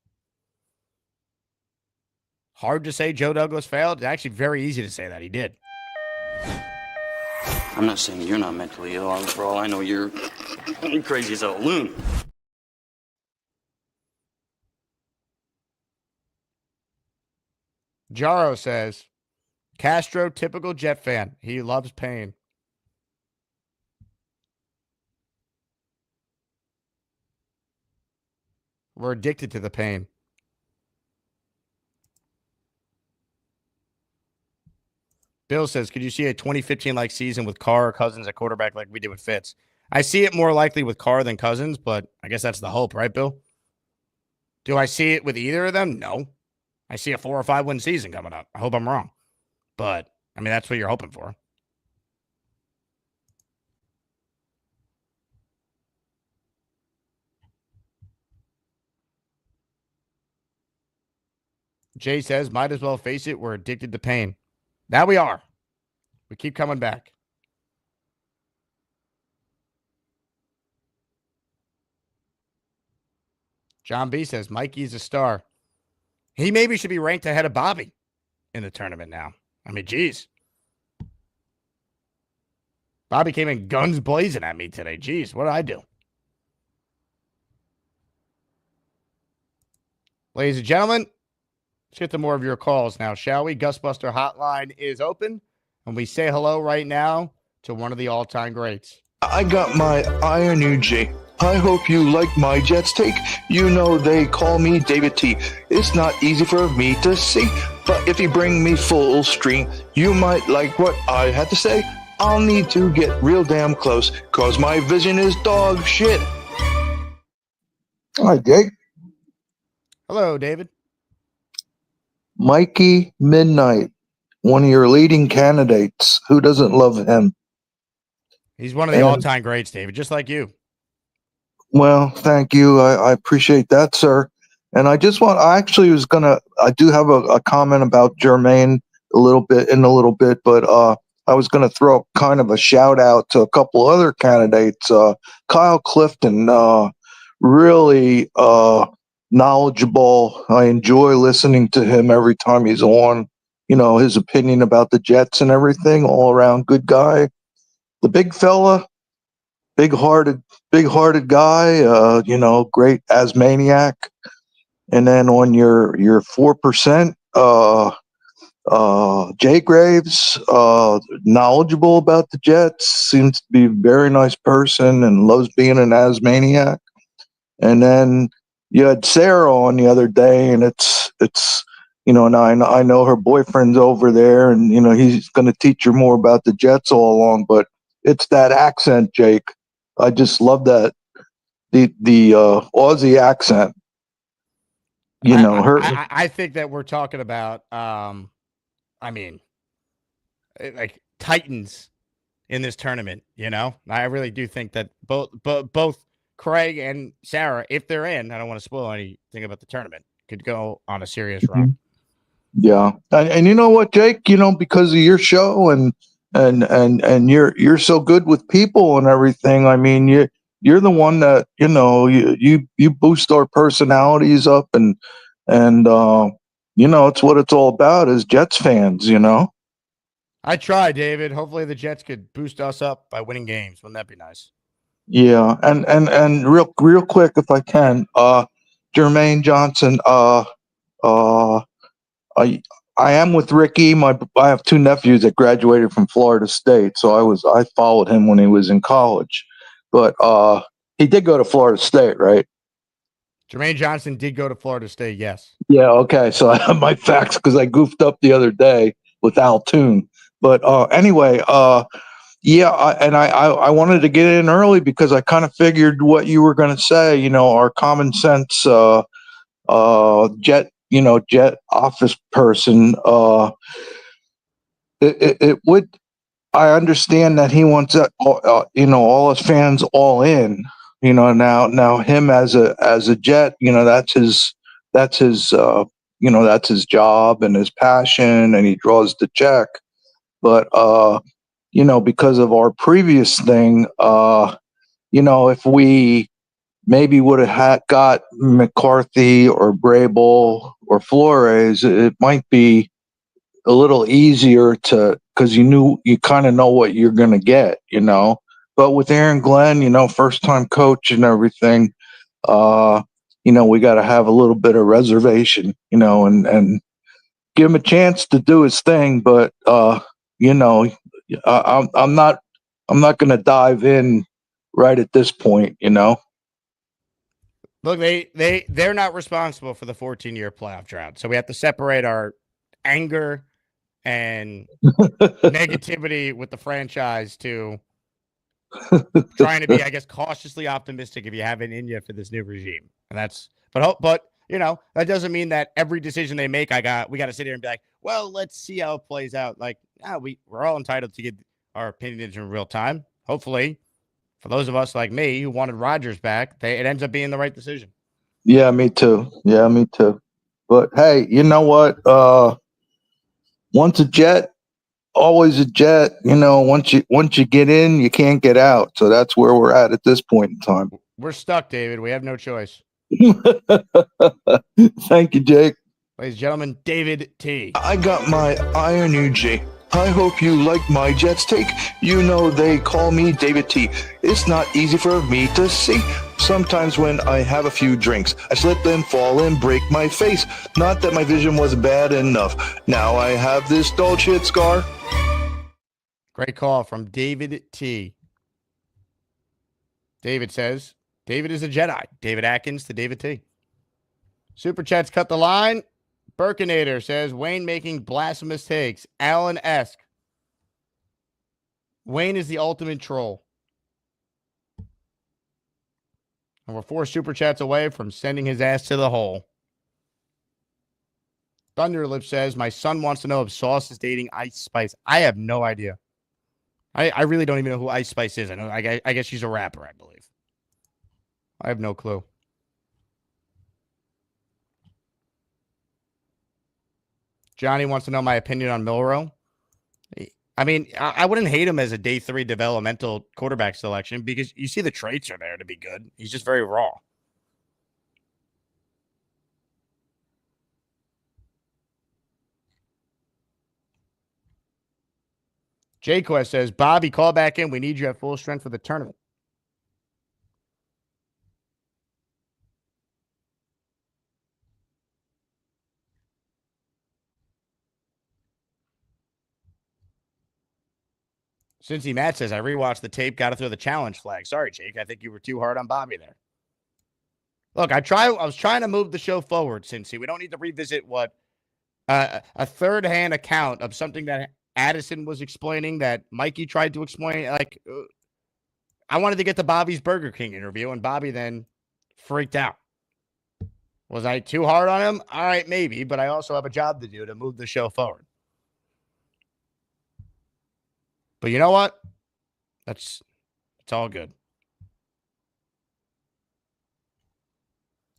hard to say Joe Douglas failed. It's actually very easy to say that he did. I'm not saying you're not mentally ill. For all I know, you're crazy as a loon. Jaro says, Castro, typical Jet fan. He loves pain. We're addicted to the pain. Bill says, could you see a 2015-like season with Carr or Cousins at quarterback like we did with Fitz? I see it more likely with Carr than Cousins, but I guess that's the hope, right, Bill? Do I see it with either of them? No. I see a 4 or 5 win season coming up. I hope I'm wrong. But, I mean, that's what you're hoping for. Jay says, might as well face it. We're addicted to pain. Now we are. We keep coming back. John B says, Mikey's a star. He maybe should be ranked ahead of Bobby in the tournament now. I mean, geez. Bobby came in guns blazing at me today. Geez, what did I do? Ladies and gentlemen, let's get to more of your calls now, shall we? Gusbuster Hotline is open, and we say hello right now to one of the all-time greats. I got my Iron UG. I hope you like my Jets take. You know they call me David T. It's not easy for me to see, but if you bring me full stream, you might like what I had to say. I'll need to get real damn close, cause my vision is dog shit. Hi, Jake. Hello, David. Mikey Midnight, one of your leading candidates. Who doesn't love him? He's one of the all-time greats, David, just like you. Well, thank you. I appreciate that, sir. And I do have a comment about Jermaine a little bit, but I was going to throw kind of a shout out to a couple other candidates. Kyle Clifton, really knowledgeable. I enjoy listening to him every time he's on. You know, his opinion about the Jets and everything, all around good guy. The big fella, big-hearted guy, great Asmaniac. And then on your 4%, Jay Graves, knowledgeable about the Jets, seems to be a very nice person and loves being an Asmaniac. And then you had Sarah on the other day, and it's and I know her boyfriend's over there, and he's going to teach her more about the Jets all along, but it's that accent, Jake. I just love that the Aussie accent. I think that we're talking about, like Titans in this tournament. I really do think that both Craig and Sarah, if they're in, I don't want to spoil anything about the tournament, could go on a serious run. Yeah, and you know what, Jake? Because of your show and you're so good with people and everything. I mean, you're the one that you boost our personalities up and it's what it's all about as Jets fans. I try, David. Hopefully the Jets could boost us up by winning games. Wouldn't that be nice? Yeah, and real quick, if I can, Jermaine Johnson. I am with Ricky. I have 2 nephews that graduated from Florida State, so I followed him when he was in college. But he did go to Florida State, right? Jermaine Johnson did go to Florida State, yes. Yeah, okay. So I have my facts because I goofed up the other day with Al Toon. But anyway, I wanted to get in early because I kind of figured what you were going to say. Our common sense jet, jet office person, it would. I understand that he wants all his fans all in. Now him as a Jet, that's his job and his passion, and he draws the check. But because of our previous thing, if we maybe would have got McCarthy or Brable or Flores, it might be a little easier because you kind of know what you're going to get, But with Aaron Glenn, first time coach and everything, we got to have a little bit of reservation, and give him a chance to do his thing. But, I'm not going to dive in right at this point, Look, they're not responsible for the 14-year playoff drought. So we have to separate our anger and negativity with the franchise to trying to be, I guess, cautiously optimistic if you have it in you for this new regime. And but that doesn't mean that every decision they make, we got to sit here and be like, well, let's see how it plays out. Like, we're all entitled to get our opinions in real time. Hopefully, for those of us like me who wanted Rodgers back, it ends up being the right decision. Yeah, me too. But hey, you know what? Once a Jet, always a Jet. Once you get in, you can't get out. So that's where we're at this point in time. We're stuck, David. We have no choice. Thank you, Jake. Ladies and gentlemen, David T. I got my Iron UG. I hope you like my Jets take. They call me David T. It's not easy for me to see. Sometimes when I have a few drinks, I slip and fall and break my face. Not that my vision was bad enough. Now I have this dog shit scar. Great call from David T. David says, David is a Jedi. David Atkins to David T. Super Chats cut the line. Burkinator says, Wayne making blasphemous takes. Allen-esque. Wayne is the ultimate troll. And we're 4 Super Chats away from sending his ass to the hole. Thunderlip says, my son wants to know if Sauce is dating Ice Spice. I have no idea. I really don't even know who Ice Spice is. I guess she's a rapper, I believe. I have no clue. Johnny wants to know my opinion on Milroe. I mean, I wouldn't hate him as a day 3 developmental quarterback selection because you see the traits are there to be good. He's just very raw. J-Quest says, Bobby, call back in. We need you at full strength for the tournament. Cincy Matt says, I rewatched the tape, got to throw the challenge flag. Sorry, Jake. I think you were too hard on Bobby there. Look, I was trying to move the show forward, Cincy. We don't need to revisit what a third-hand account of something that Addison was explaining that Mikey tried to explain. Like, I wanted to get to Bobby's Burger King interview, and Bobby then freaked out. Was I too hard on him? All right, maybe, but I also have a job to do to move the show forward. But you know what? It's all good.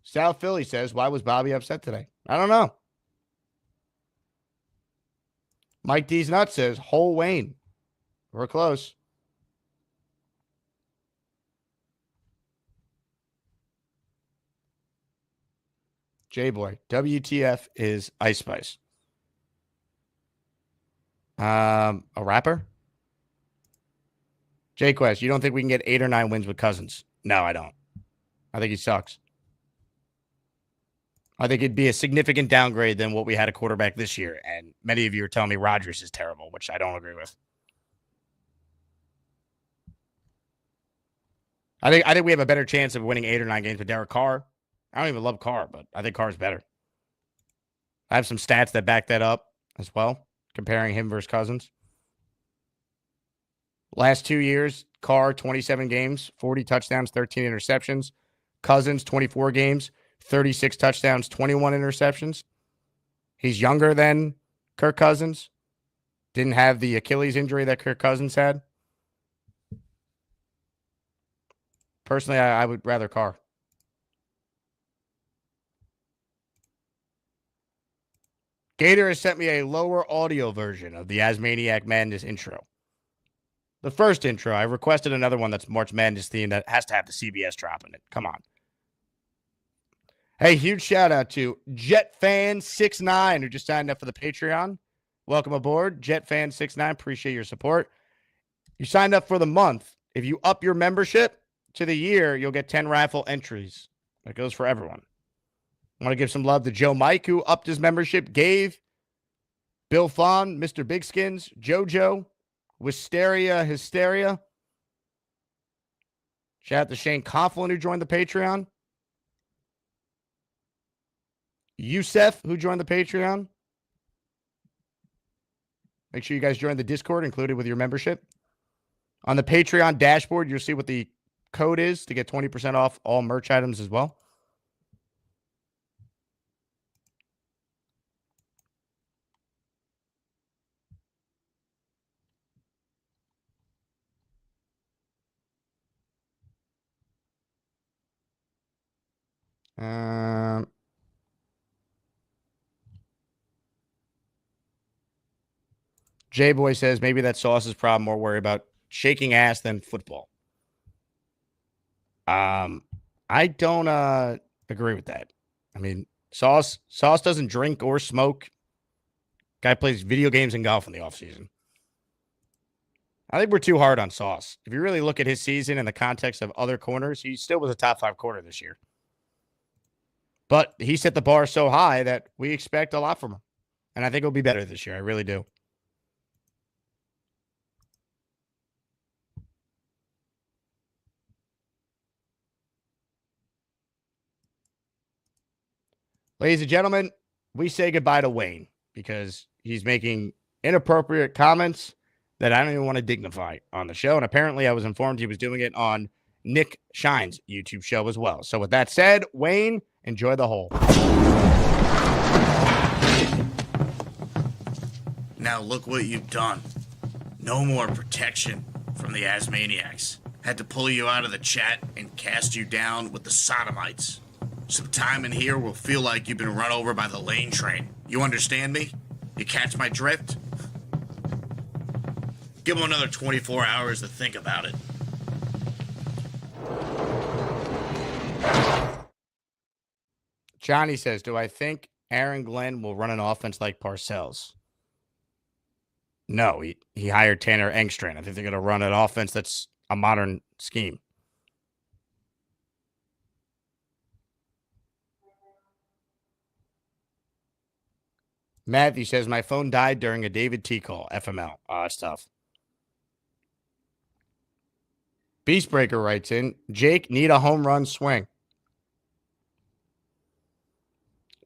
South Philly says, why was Bobby upset today? I don't know. Mike D's Nuts says, whole Wayne. We're close. J-Boy, WTF is Ice Spice. A rapper? J-Quest, you don't think we can get 8 or 9 wins with Cousins? No, I don't. I think he sucks. I think it'd be a significant downgrade than what we had a quarterback this year. And many of you are telling me Rodgers is terrible, which I don't agree with. I think we have a better chance of winning 8 or 9 games with Derek Carr. I don't even love Carr, but I think Carr's better. I have some stats that back that up as well, comparing him versus Cousins. Last 2 years, Carr, 27 games, 40 touchdowns, 13 interceptions. Cousins, 24 games, 36 touchdowns, 21 interceptions. He's younger than Kirk Cousins. Didn't have the Achilles injury that Kirk Cousins had. Personally, I would rather Carr. Gator has sent me a lower audio version of the Asmaniac Madness intro. The first intro, I requested another one that's March Madness themed that has to have the CBS drop in it. Come on. Hey, huge shout out to JetFan69 who just signed up for the Patreon. Welcome aboard, JetFan69. Appreciate your support. You signed up for the month. If you up your membership to the year, you'll get 10 raffle entries. That goes for everyone. I want to give some love to Joe Mike, who upped his membership, Gave, Bill Fawn, Mr. Bigskins, JoJo, Wisteria Hysteria. Shout out to Shane Coughlin, who joined the Patreon. Yusef, who joined the Patreon. Make sure you guys join the Discord included with your membership. On the Patreon dashboard, you'll see what the code is to get 20% off all merch items as well. J-Boy says maybe that Sauce's problem, more worried about shaking ass than football. I don't agree with that. I mean, Sauce doesn't drink or smoke. Guy plays video games and golf in the offseason. I think we're too hard on Sauce. If you really look at his season in the context of other corners, he still was a top 5 corner this year. But he set the bar so high that we expect a lot from him. And I think he'll be better this year. I really do. Ladies and gentlemen, we say goodbye to Wayne because he's making inappropriate comments that I don't even want to dignify on the show. And apparently I was informed he was doing it on Nick Shine's YouTube show as well. So with that said, Wayne, enjoy the hole. Now look what you've done. No more protection from the Asmaniacs. Had to pull you out of the chat and cast you down with the sodomites. Some time in here will feel like you've been run over by the lane train. You understand me? You catch my drift? Give him another 24 hours to think about it. Johnny says, do I think Aaron Glenn will run an offense like Parcells? No, he hired Tanner Engstrand. I think they're going to run an offense that's a modern scheme. Matthew says, my phone died during a David T call. FML. Oh, that's tough. Beastbreaker writes in, Jake, need a home run swing.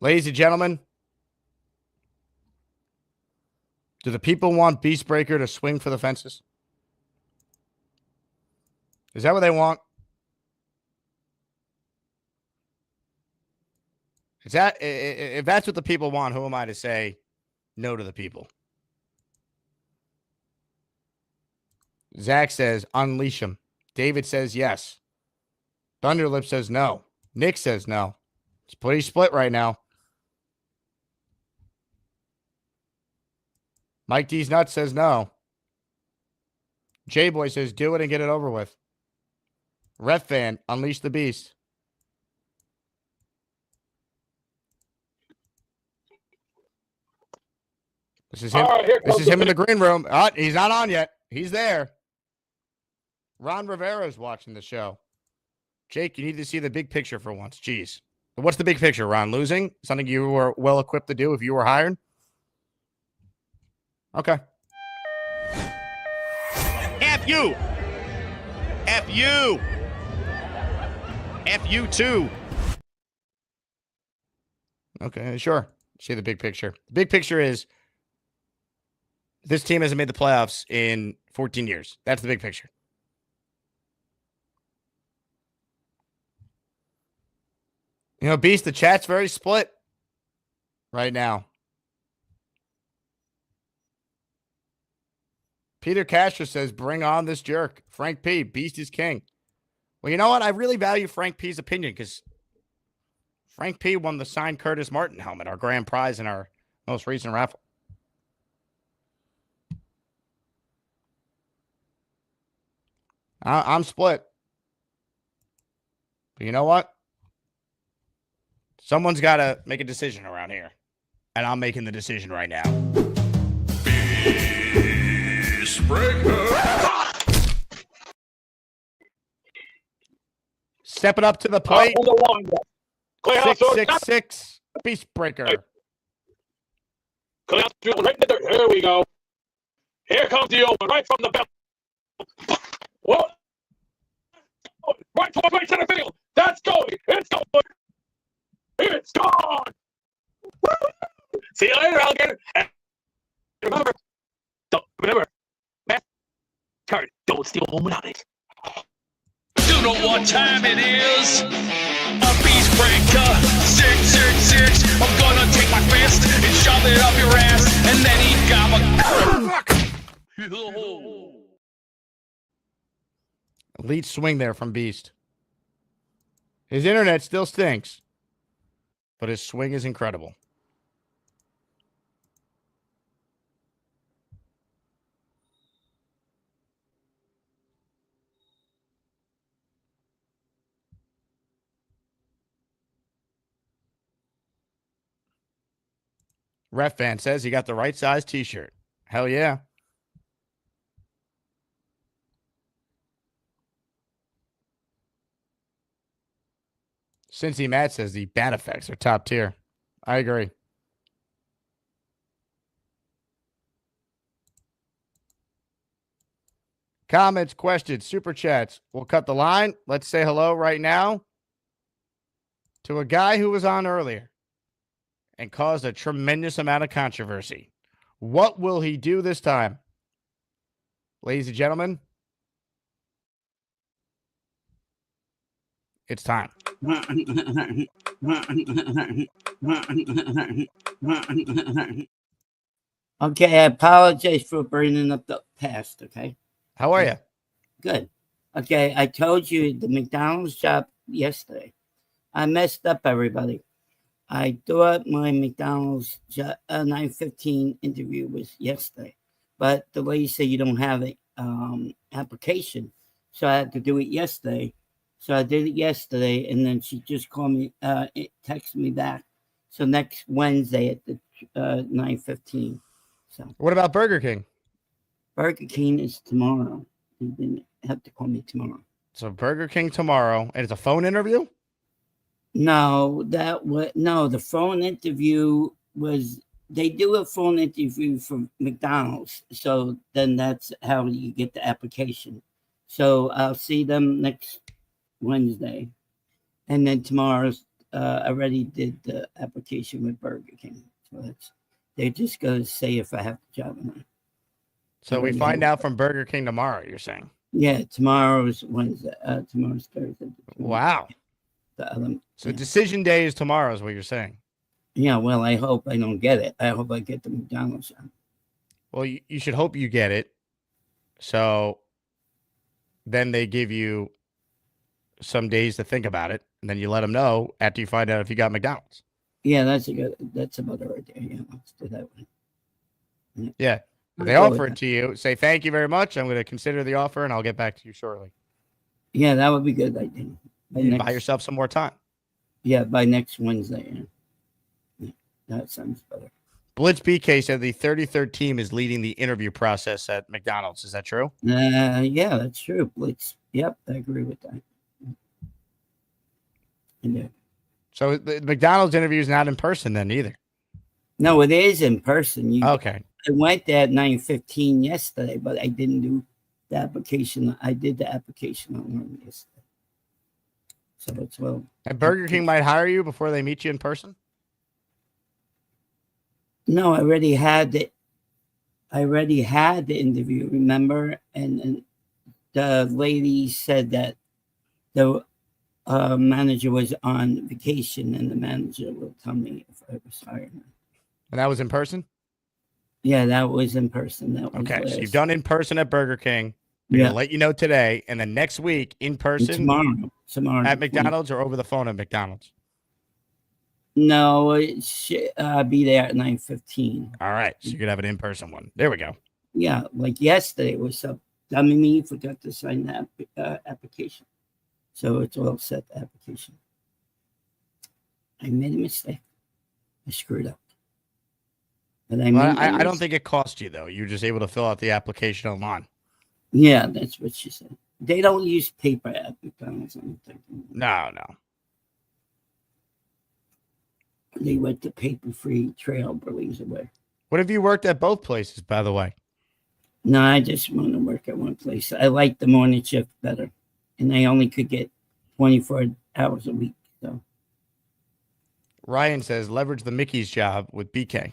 Ladies and gentlemen, do the people want Beastbreaker to swing for the fences? Is that what they want? Is that, if that's what the people want, who am I to say no to the people? Zach says, unleash him. David says yes. Thunderlip says no. Nick says no. It's pretty split right now. Mike D's Nuts says no. J-Boy says do it and get it over with. Ref Fan, unleash the beast. This is him. This is him in the green room. He's not on yet. He's there. Ron Rivera's watching the show. Jake, you need to see the big picture for once. Jeez. What's the big picture, Ron? Losing? Something you were well equipped to do if you were hired? Okay. F you. F you. F you too. Okay, sure. See the big picture. The big picture is this team hasn't made the playoffs in 14 years. That's the big picture. You know, Beast, the chat's very split right now. Peter Castro says, bring on this jerk. Frank P, Beast is king. Well, you know what? I really value Frank P's opinion because Frank P won the signed Curtis Martin helmet, our grand prize in our most recent raffle. I'm split. But you know what? Someone's got to make a decision around here. And I'm making the decision right now. Stepping up to the plate. 666 Beast Breaker. Here we go. Here comes the open right from the belt. Whoa. Right center field. That's going. It's going. It's gone. See you later, alligator. And remember, card. Don't steal home without it. You know what time it is? A Beast Breaker 666. I'm gonna take my fist and shove it up your ass, and then he got a elite swing there from Beast. His internet still stinks, but his swing is incredible. Ref fan says he got the right size t-shirt. Hell yeah. Cincy Matt says the bat effects are top tier. I agree. Comments, questions, super chats. We'll cut the line. Let's say hello right now to a guy who was on earlier and caused a tremendous amount of controversy. What will he do this time? Ladies and gentlemen, it's time. Okay, I apologize for bringing up the past, okay? How are you? Good. Okay, I told you the McDonald's job yesterday. I messed up, everybody. I thought my McDonald's 9:15 interview was yesterday, but the lady said you don't have an application, so I had to do it yesterday. So I did it yesterday, and then she just called me, texted me back. So next Wednesday at the 9:15. So what about Burger King? Burger King is tomorrow. You didn't have to call me tomorrow. So Burger King tomorrow, and it's a phone interview? No, the phone interview was, they do a phone interview for McDonald's. So then that's how you get the application. So I'll see them next Wednesday. And then tomorrow's, I already did the application with Burger King. So they're just going to say if I have the job or not. So we find out from Burger King tomorrow, you're saying? Yeah, tomorrow's Wednesday. Tomorrow's Thursday. Wow. So decision day is tomorrow is what you're saying? Yeah, well, I hope I don't get it. I hope I get the McDonald's job. Well, you should hope you get it. So then they give you some days to think about it, and then you let them know after you find out if you got McDonald's. Yeah, that's about it right there. Yeah, let's do that one. Yeah. If they offer it to you, say thank you very much. I'm going to consider the offer, and I'll get back to you shortly. Yeah, that would be good. I think. Buy yourself some more time. Yeah, by next Wednesday. Yeah, that sounds better. Blitz BK said the 33rd team is leading the interview process at McDonald's. Is that true? Yeah, that's true. Blitz. Yep, I agree with that. Yeah. So the McDonald's interview is not in person then either? No, it is in person. Okay. I went there at 9:15 yesterday, but I didn't do the application. I did the application online yesterday. So it's well. And Burger King might hire you before they meet you in person? No, I already had the interview, remember? And the lady said that manager was on vacation, and the manager will tell me if I was hired. And that was in person? Yeah, that was in person. That was Okay, so last. you've done in person at Burger King. They're Yeah. going to let you know today, and then next week in person tomorrow at McDonald's or over the phone at McDonald's? No, it should be there at 9:15. All right, so you're going to have an in-person one. There we go. Yeah, like yesterday was some dummy me forgot to sign that application. So it's all set, the application. I made a mistake. I screwed up. But I don't think it cost you, though. You're just able to fill out the application online. Yeah, that's what she said. They don't use paper at McDonald's, I'm thinking. No. They went the paper-free trailblazers away. What have you worked at both places, by the way? No, I just want to work at one place. I like the morning shift better. And I only could get 24 hours a week. So Ryan says, leverage the Mickey's job with BK.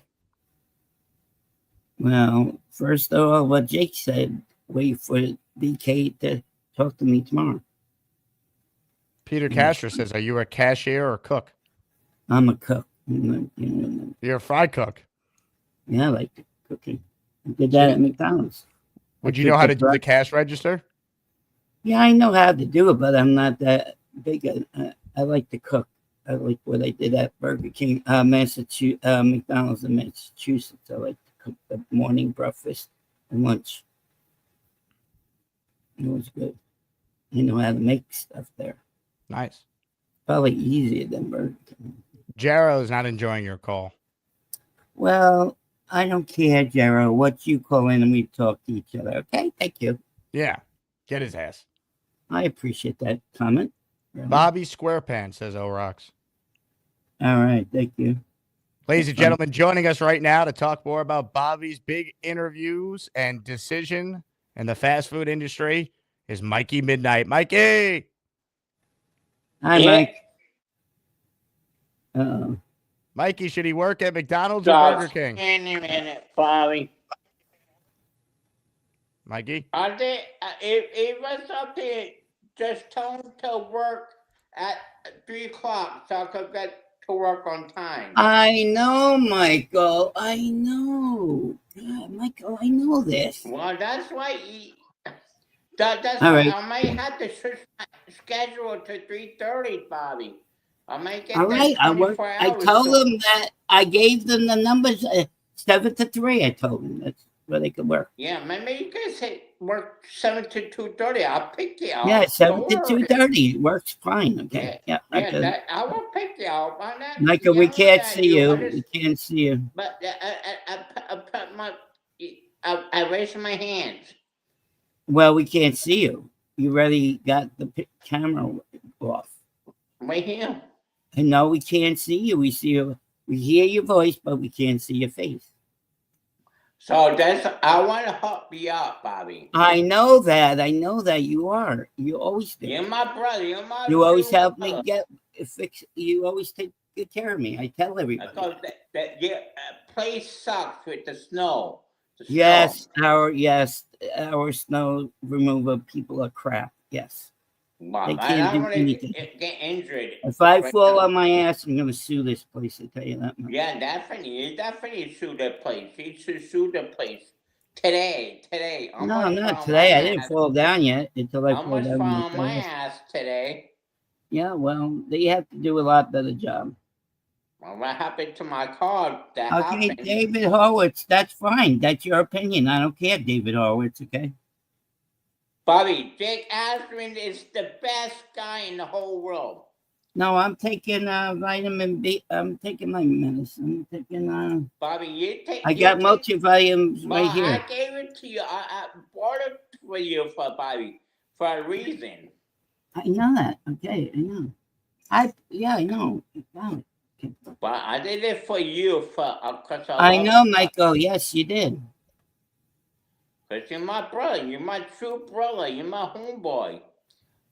Well, first of all, what Jake said, wait for BK to talk to me tomorrow. Peter Castro says, are you a cashier or a cook? I'm a cook. You're a fry cook. Yeah, I like cooking. I did that at McDonald's. Would you know how to do the cash register? Yeah, I know how to do it, but I'm not that big. I like to cook. I like what I did at Burger King, Massachusetts, McDonald's in Massachusetts. I like to cook the morning breakfast and lunch. It was good. I know how to make stuff there. Nice. Probably easier than Burger King. Jarrow's not enjoying your call. Well, I don't care, Jarrow. What you call in and we talk to each other. Okay, thank you. Yeah, get his ass. I appreciate that comment. Bobby Squarepan says, "Oh, rocks." All right, thank you. Ladies and gentlemen, joining us right now to talk more about Bobby's big interviews and decision in the fast food industry is Mikey Midnight. Mikey! Hi, Mike. Mikey, should he work at McDonald's or Burger King? Any minute, Bobby. Mikey? It was up here. Just tell him to work at 3 o'clock so I could get to work on time. I know, Michael. I know. God, Michael, I know this. Well, that's why that's All why right. I might have to switch my schedule to 3:30, Bobby. I might get All right, I 24 I hours. told them that I gave them the numbers 7 to 3. I told them that's where they could work. Yeah, maybe you can say work 7 to 2:30. I'll pick you up. Yeah, 7 Don't to worry. 2:30 works fine. Okay. Yeah. Yeah, Okay. I will pick you up on that. Michael, we Yeah, can't yeah, see you. understand. We can't see you. But I put my I raised my hands. Well, we can't see you. You already got the camera off. Right here. And no, we can't see you. We see you. We hear your voice, but we can't see your face. So I want to help you out, Bobby. I know that. I know that you are. You always do. You're my brother. You're my. You always true help me brother. get fix. You always take good care of me. I tell everybody. Because that your place sucks with the snow. The Yes, our snow removal people are crap. Yes. Wow, They I can't don't do want anything. to get injured. If I right fall now. on my ass, I'm gonna sue this place. I tell you that much. Yeah, definitely. You definitely sue the place. You should sue the place today. No, not today. I didn't fall down yet until I I fall almost down. fell on on my face. ass today. Yeah, well, they have to do a lot better job. Well, what happened to my car? That Okay, happened. David Horowitz, that's fine. That's your opinion. I don't care, David Horowitz, okay? Bobby, Jake Asman is the best guy in the whole world. No, I'm taking vitamin B. I'm taking my medicine. I'm taking Bobby, you take. I got multivitamins Well, right here. I gave it to you. I bought it for you, for Bobby, for a reason. I know that. Okay, I know. I know. Wow. Okay. But I did it for you, cause I know, Michael. Yes, you did. Cause you're my brother. You're my true brother. You're my homeboy,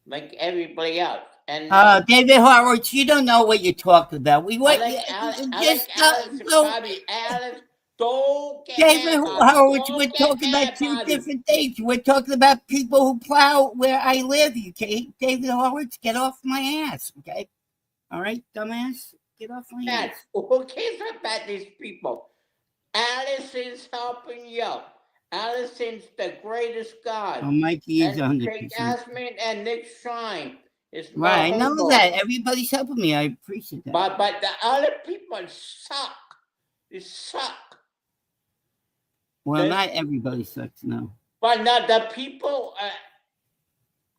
like everybody else. And David Horowitz, you don't know what you're talking about. We I went. like Alex, Bobby, Alex, Don't get David mad, Bobby. Howard, Don't we're get talking mad, about two Bobby. different things. We're talking about people who plow where I live, okay? David Howard, get off my ass, okay? All right, dumbass? Get off my ass. Who cares about these people? Allison's helping you. Allison's the greatest guy. Oh, Mikey is And 100%. Jake Asman and Nick Shine. It's my Right, I know homo. that. Everybody's helping me. I appreciate that. But the other people suck. They suck. Well, not everybody sucks, no. But not the people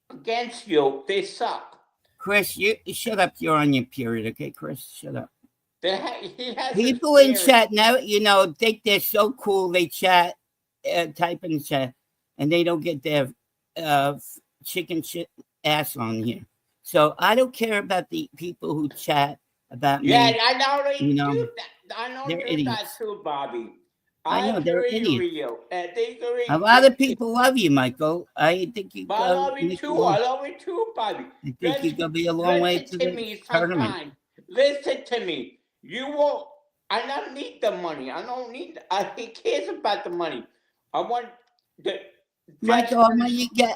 against you, they suck. Chris, you shut up. You're on your period, okay, Chris? Shut up. He has People in chat now, think they're so cool. They chat, type in the chat, and they don't get their chicken shit ass on here. So I don't care about the people who chat about me. Yeah, I know they do that. I know they're do idiots. that too, Bobby. I know they're agree with idiots. you. They agree. A lot of people love you, Michael. I think you. But I love you too. I love you too, Bobby. I think you're gonna be a long way to the tournament. Listen to me. You won't. I don't need the money. I don't need. He cares about the money. I want the. Michael,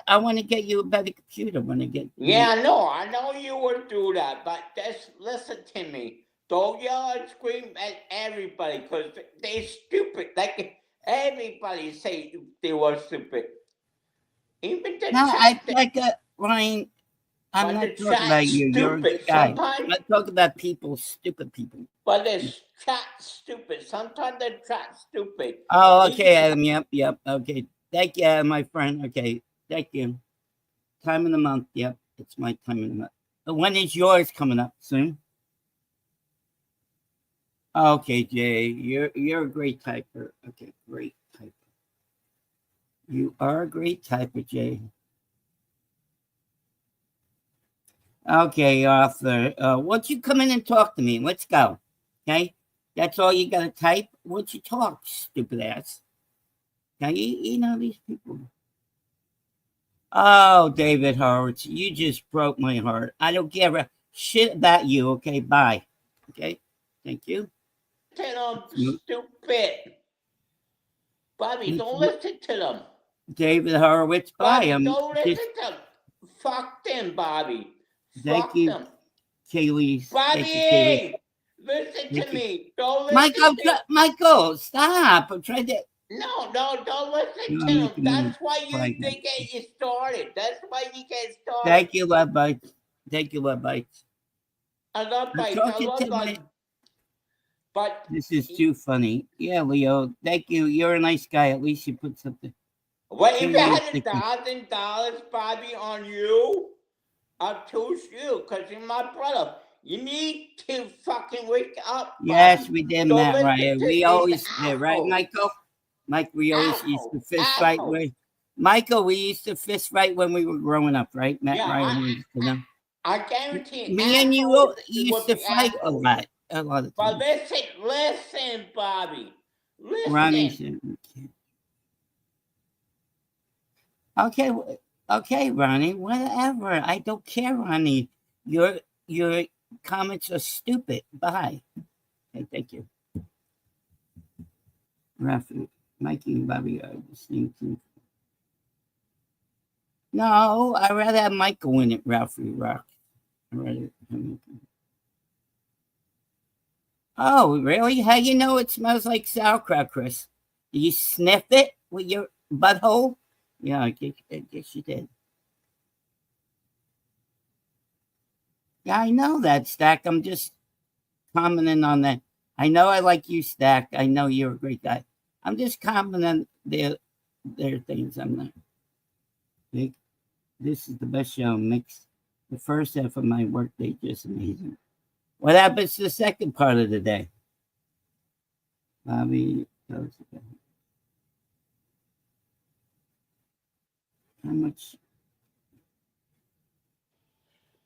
I want to get you a better computer when I get. Yeah, I know you would do that, but just listen to me. Don't yell and scream at everybody because they're stupid. Like everybody say they were stupid. Even the Ryan. I'm not talking about you. You're a good guy. I'm not talking about people, stupid people. But they're chat stupid. Sometimes they're chat stupid. Oh, okay, Adam. Yep. Okay. Thank you, my friend. Okay. Thank you. Time of the month. Yep. It's my time of the month. But when is yours coming up? Soon? Okay, Jay. You're a great typer. Okay, great typer. You are a great typer, Jay. Okay, Arthur. Why don't you come in and talk to me? Let's go. Okay? That's all you gotta type? Why don't you talk, stupid ass? Now, you know these people. Oh, David Horowitz, you just broke my heart. I don't give a shit about you, okay? Bye. Okay? Thank you. Tell them stupid. Bobby, don't listen to them. David Horowitz, bye. Bobby, don't listen to them. Fuck them, Bobby. Thank you, Kaylee. Bobby, listen to me. Don't listen Michael, stop. I'm trying to. No, don't listen to them. That's why they get you started. That's why you get started. Thank you, Love Bites. Thank you, Love Bites. I love Bites. I love Bites. But this is too funny. Yeah, Leo. Thank you. You're a nice guy. At least you put something. Well, if I had $1,000, Bobby, on you, I'd choose you because you're my brother. You need to fucking wake up. Bobby. Yes, we did, Matt. Right? We always did, right, Michael? Mike, we always used to fist fight. Michael, we used to fist fight when we were growing up, right? Matt, yeah, I guarantee you. Me and you used to fight a lot of times. But listen, Bobby. Listen. Ronnie, okay, Ronnie, whatever. I don't care, Ronnie. Your comments are stupid. Bye. Okay, thank you. Rafi, Mikey and Bobby are the same team. No, I'd rather have Michael win it, Ralphie Rock. Oh, really? How you know it smells like sauerkraut, Chris? Do you sniff it with your butthole? Yeah, I guess you did. Yeah, I know that, Stack. I'm just commenting on that. I know I like you, Stack. I know you're a great guy. I'm just commenting on their things. I'm not. This is the best show. Makes the first half of my workday just amazing. What happens to the second part of the day? Bobby goes again. How much?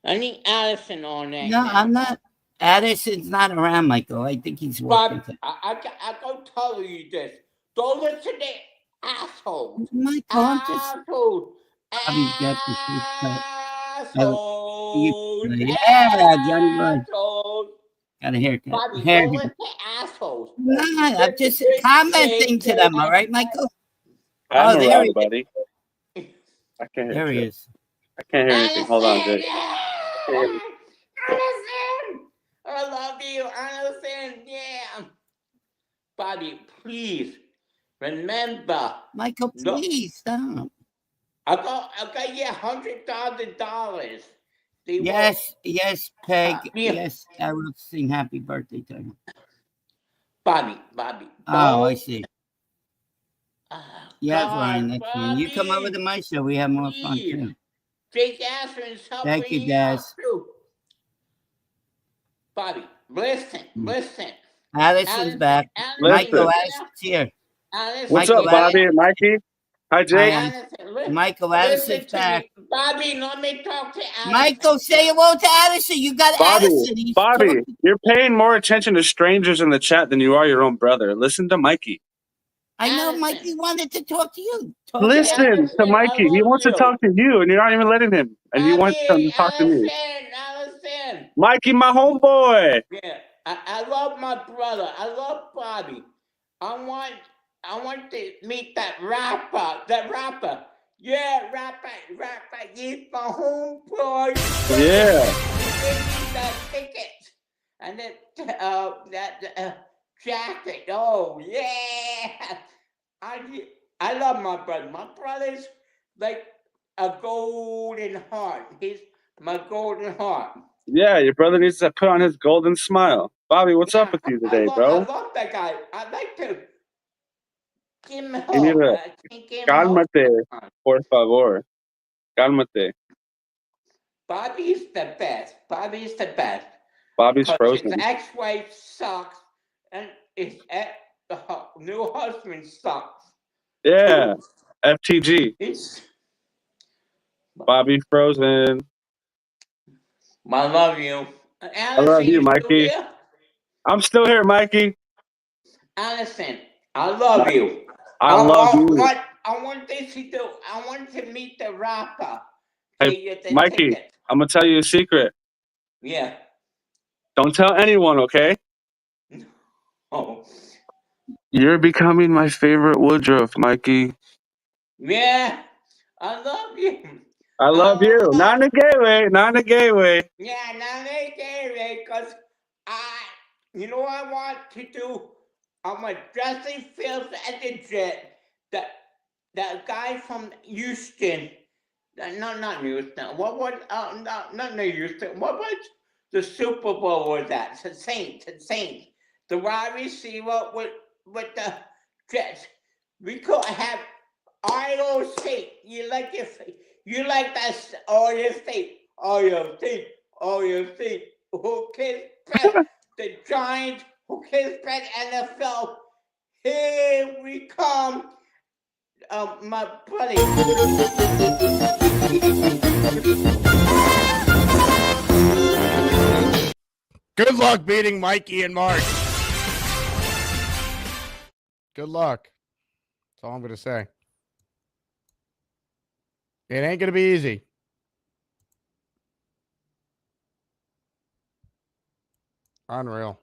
I need Addison on that. No, I'm not. Addison's not around, Michael. I think he's working. But I go tell you this. Don't listen to assholes. Michael, I'm just. Assholes. Yeah, Johnny Boy. Got a haircut. Bobby, Hair. don't listen to assholes. No, I'm just commenting to them, all right, Michael? I'm Oh, there around, he buddy. I can't hear There he shit. is. I can't hear anything. Hold on, Jake. Allison, I love you, Allison. Yeah. Bobby, please remember. Michael, please stop. I got you $100,000. Yes, Peg. Yes, I will sing happy birthday to him. Bobby. Oh, I see. Yeah, God, Ryan, that's fine. You come over Bobby, to my show, we have more fun please. too. Jake Asman's helping Thank you, out, Daz. too. Bobby, listen. Alison's back. Michael, Alison's here. What's up, Bobby and Mikey? Hi, Jake. Michael, Alison's back. Bobby, let me talk to Allison. Michael, say hello to Addison. You got Addison. He's Bobby, talking. you're paying more attention to strangers in the chat than you are your own brother. Listen to Mikey. I know Mikey wanted to talk to you. Listen to Mikey. He wants to talk to you, and you're not even letting him. And you want him to talk to me. Allison. Mikey, my homeboy. Yeah, I love my brother. I love Bobby. I want to meet that rapper. Yeah, rapper. He's my homeboy. Yeah. Give me that ticket and that jacket. Oh yeah. I love my brother. My brother's like a golden heart. He's my golden heart. Yeah, your brother needs to put on his golden smile. Bobby, what's up with you today, I bro? love that guy. I'd like to give him You need hope. to cálmate, por favor. Cálmate. Bobby's the best. Bobby's frozen. His ex-wife sucks, and his new husband sucks. Yeah, FTG. Bobby frozen. I love you. I love you, Mikey. I'm still here, Mikey. Allison, I love you. I love you. I want this to do. I want to meet the rapper. Hey, Mikey, I'm gonna tell you a secret. Yeah. Don't tell anyone, okay? Oh. You're becoming my favorite Woodruff, Mikey. Yeah. I love you. I love you. Not in a gay way. Not in a gay way. Yeah, not in a gay way, because you know what I want to do? I'm a Justin Fields at the Jet. That guy from Houston. Not Houston. What was not Houston? What was the Super Bowl was that? The Saints. The wide receiver with the Jets. We could have Iowa State. You like that Iowa State. Who can press the Giants? Who can press NFL? Here we come. My buddy. Good luck beating Mikey and Mark. Good luck. That's all I'm going to say. It ain't going to be easy. Unreal.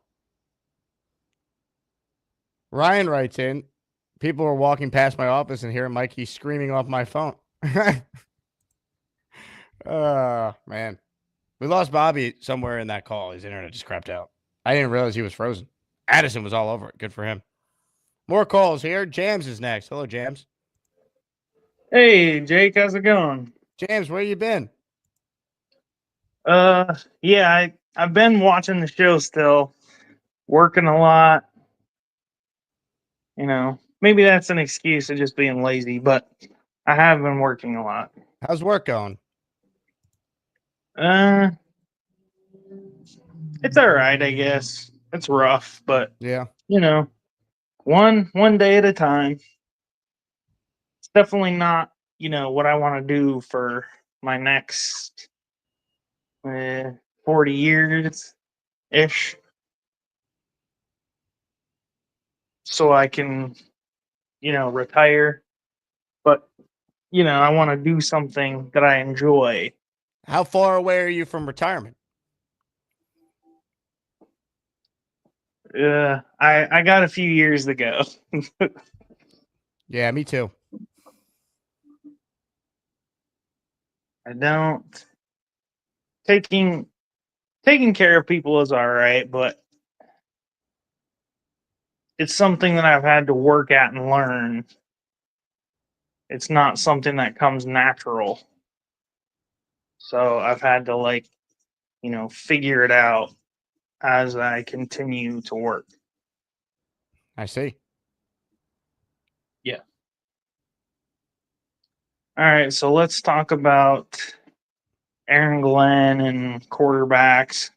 Ryan writes in, people are walking past my office and hearing Mikey screaming off my phone. Man. We lost Bobby somewhere in that call. His internet just crapped out. I didn't realize he was frozen. Addison was all over it. Good for him. More calls here. Jams is next. Hello, Jams. Hey, Jake. How's it going? Jams, where you been? Yeah, I've been watching the show still. Working a lot. You know, maybe that's an excuse of just being lazy, but I have been working a lot. How's work going? It's all right, I guess. It's rough, but yeah, you know, one day at a time. It's definitely not, what I want to do for my next 40 years ish. So I can, retire. But, I want to do something that I enjoy. How far away are you from retirement? I got a few years to go. Yeah, me too. I don't taking care of people is all right, but it's something that I've had to work at and learn. It's not something that comes natural. So I've had to figure it out as I continue to work. I see. Yeah. All right, so let's talk about Aaron Glenn and quarterbacks.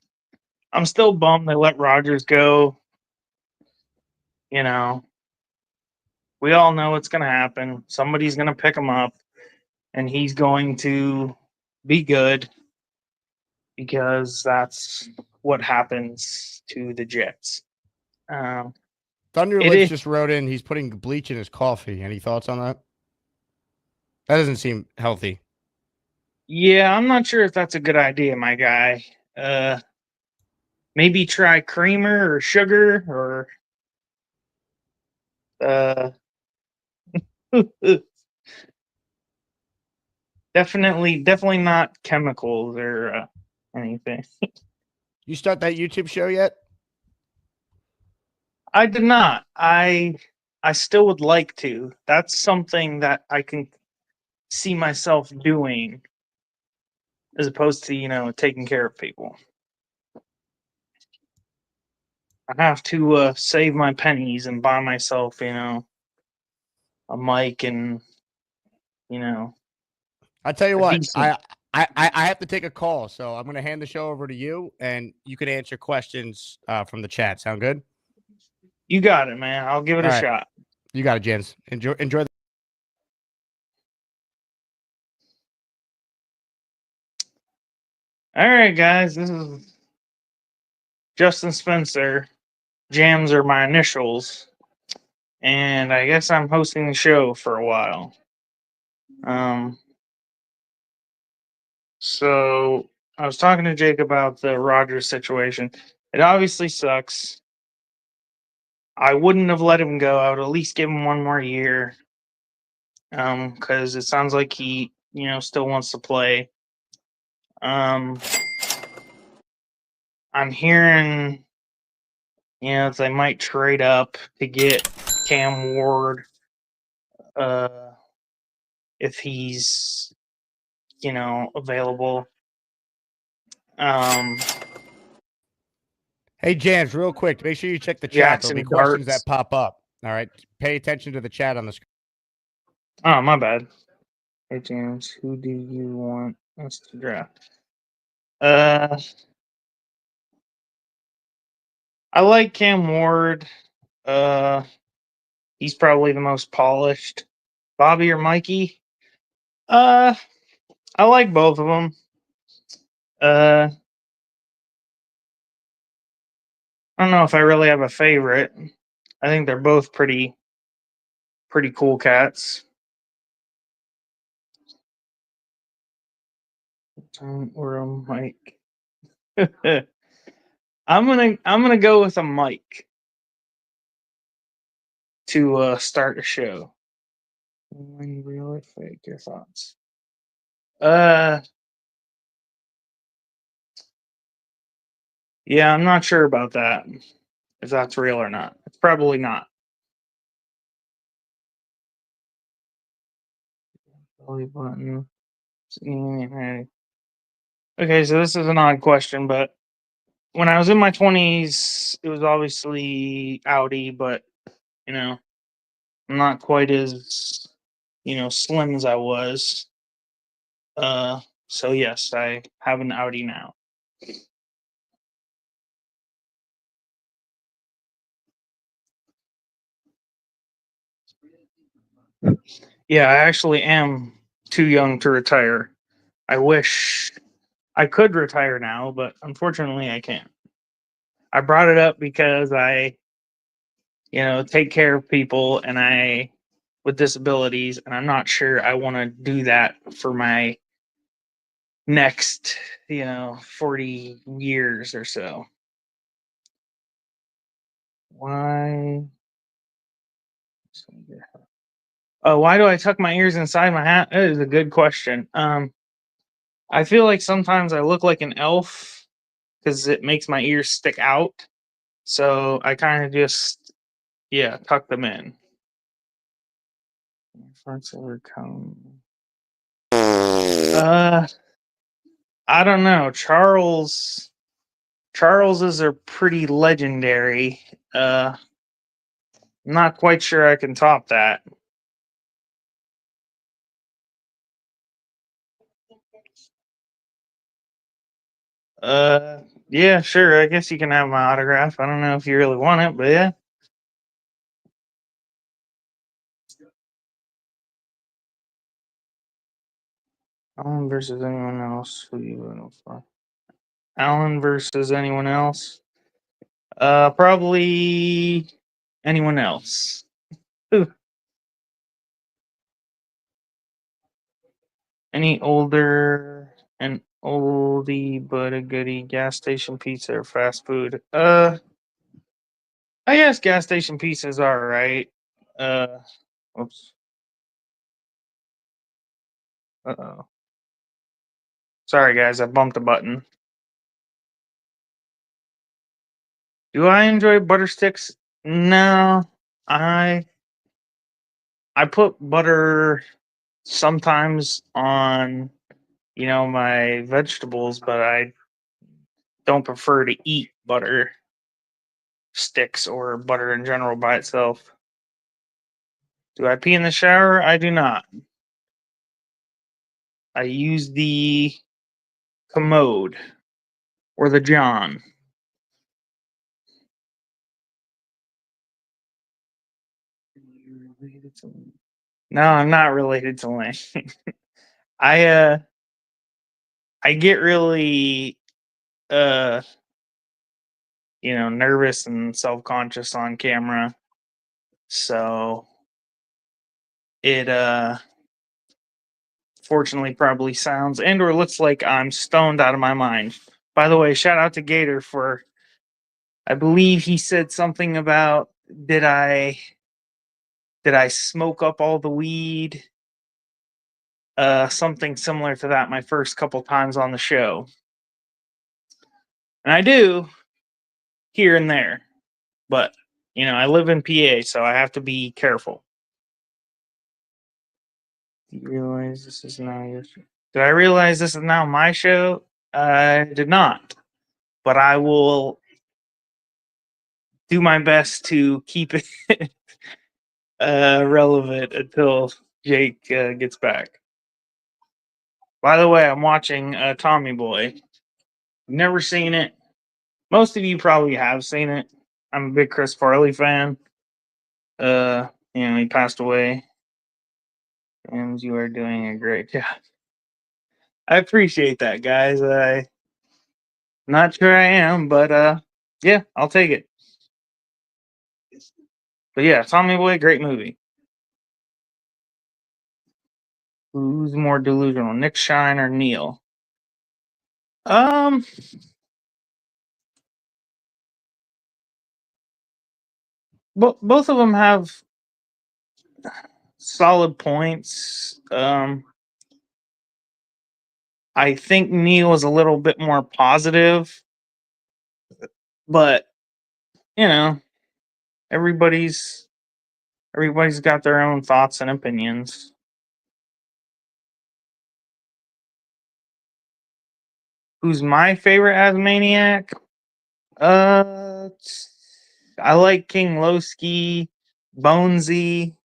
I'm still bummed they let Rodgers go. You know, we all know what's going to happen. Somebody's going to pick him up, and he's going to be good because that's what happens to the Jets. Thunderlips just wrote in he's putting bleach in his coffee. Any thoughts on that? That doesn't seem healthy. Yeah, I'm not sure if that's a good idea, my guy. Maybe try creamer or sugar or definitely not chemicals or anything. You start that YouTube show yet? I did not. I still would like to. That's something that I can see myself doing as opposed to, taking care of people. I have to save my pennies and buy myself, a mic and, I tell you a what, decent. I have to take a call, so I'm going to hand the show over to you, and you can answer questions from the chat. Sound good? You got it, man. I'll give it All a right. shot. You got it, Jens. Enjoy. All right, guys. This is Justin Spencer. Jams are my initials, and I guess I'm hosting the show for a while. So I was talking to Jake about the Rodgers situation. It obviously sucks. I wouldn't have let him go. I would at least give him one more year. Because it sounds like he, still wants to play. I'm hearing, they might trade up to get Cam Ward. If he's, available. Hey, Jans, real quick, make sure you check the chat. There'll be Jackson questions Darts. that pop up. All right. Pay attention to the chat on the screen. Oh, my bad. Hey, James, who do you want us to draft? I like Cam Ward. He's probably the most polished. Bobby or Mikey? I like both of them. I don't know if I really have a favorite. I think they're both pretty cool cats. Or a Mike. I'm gonna go with a Mike to start the show. Real or fake? Your thoughts? Yeah, I'm not sure about that. If that's real or not. It's probably not. Belly button. Okay, so this is an odd question, but when I was in my 20s, it was obviously Audi, but I'm not quite as slim as I was. So yes, I have an Audi now. Yeah, I actually am too young to retire. I wish I could retire now, but unfortunately I can't. I brought it up because I take care of people and I with disabilities, and I'm not sure I want to do that for my next 40 years or so. Why? Why do I tuck my ears inside my hat? That is a good question. I feel like sometimes I look like an elf because it makes my ears stick out. So I kind of just, tuck them in. Farts ever come? I don't know. Charles's are pretty legendary. Not quite sure I can top that. Yeah, sure. I guess you can have my autograph. I don't know if you really want it, but yeah. Alan versus anyone else? Who you voting for? Alan versus anyone else? Probably anyone else. Any older and oldie but a goodie gas station pizza or fast food? I guess gas station pizza's all right. Oops. Uh-oh. Sorry, guys, I bumped a button. Do I enjoy butter sticks? No, I put butter sometimes on, my vegetables, but I don't prefer to eat butter sticks or butter in general by itself. Do I pee in the shower? I do not. I use the commode or the John. No, I'm not related to Lane. I get really nervous and self-conscious on camera. So it fortunately probably sounds and or looks like I'm stoned out of my mind. By the way, shout out to Gator for, I believe he said something about did I smoke up all the weed? Something similar to that my first couple times on the show. And I do here and there. But, I live in PA, so I have to be careful. Do you realize this is now your show? Did I realize this is now my show? I did not. But I will do my best to keep it relevant until Jake gets back. By the way, I'm watching Tommy Boy. Never seen it. Most of you probably have seen it. I'm a big Chris Farley fan. He passed away. And you are doing a great job. I appreciate that, guys. I'm not sure I am, but yeah, I'll take it. But yeah, Tommy Boy, great movie. Who's more delusional, Nick Shine or Neil? Both of them have solid points. I think Neil is a little bit more positive, but everybody's got their own thoughts and opinions. Who's my favorite Asmaniac? I like King Lowski, Bonesy.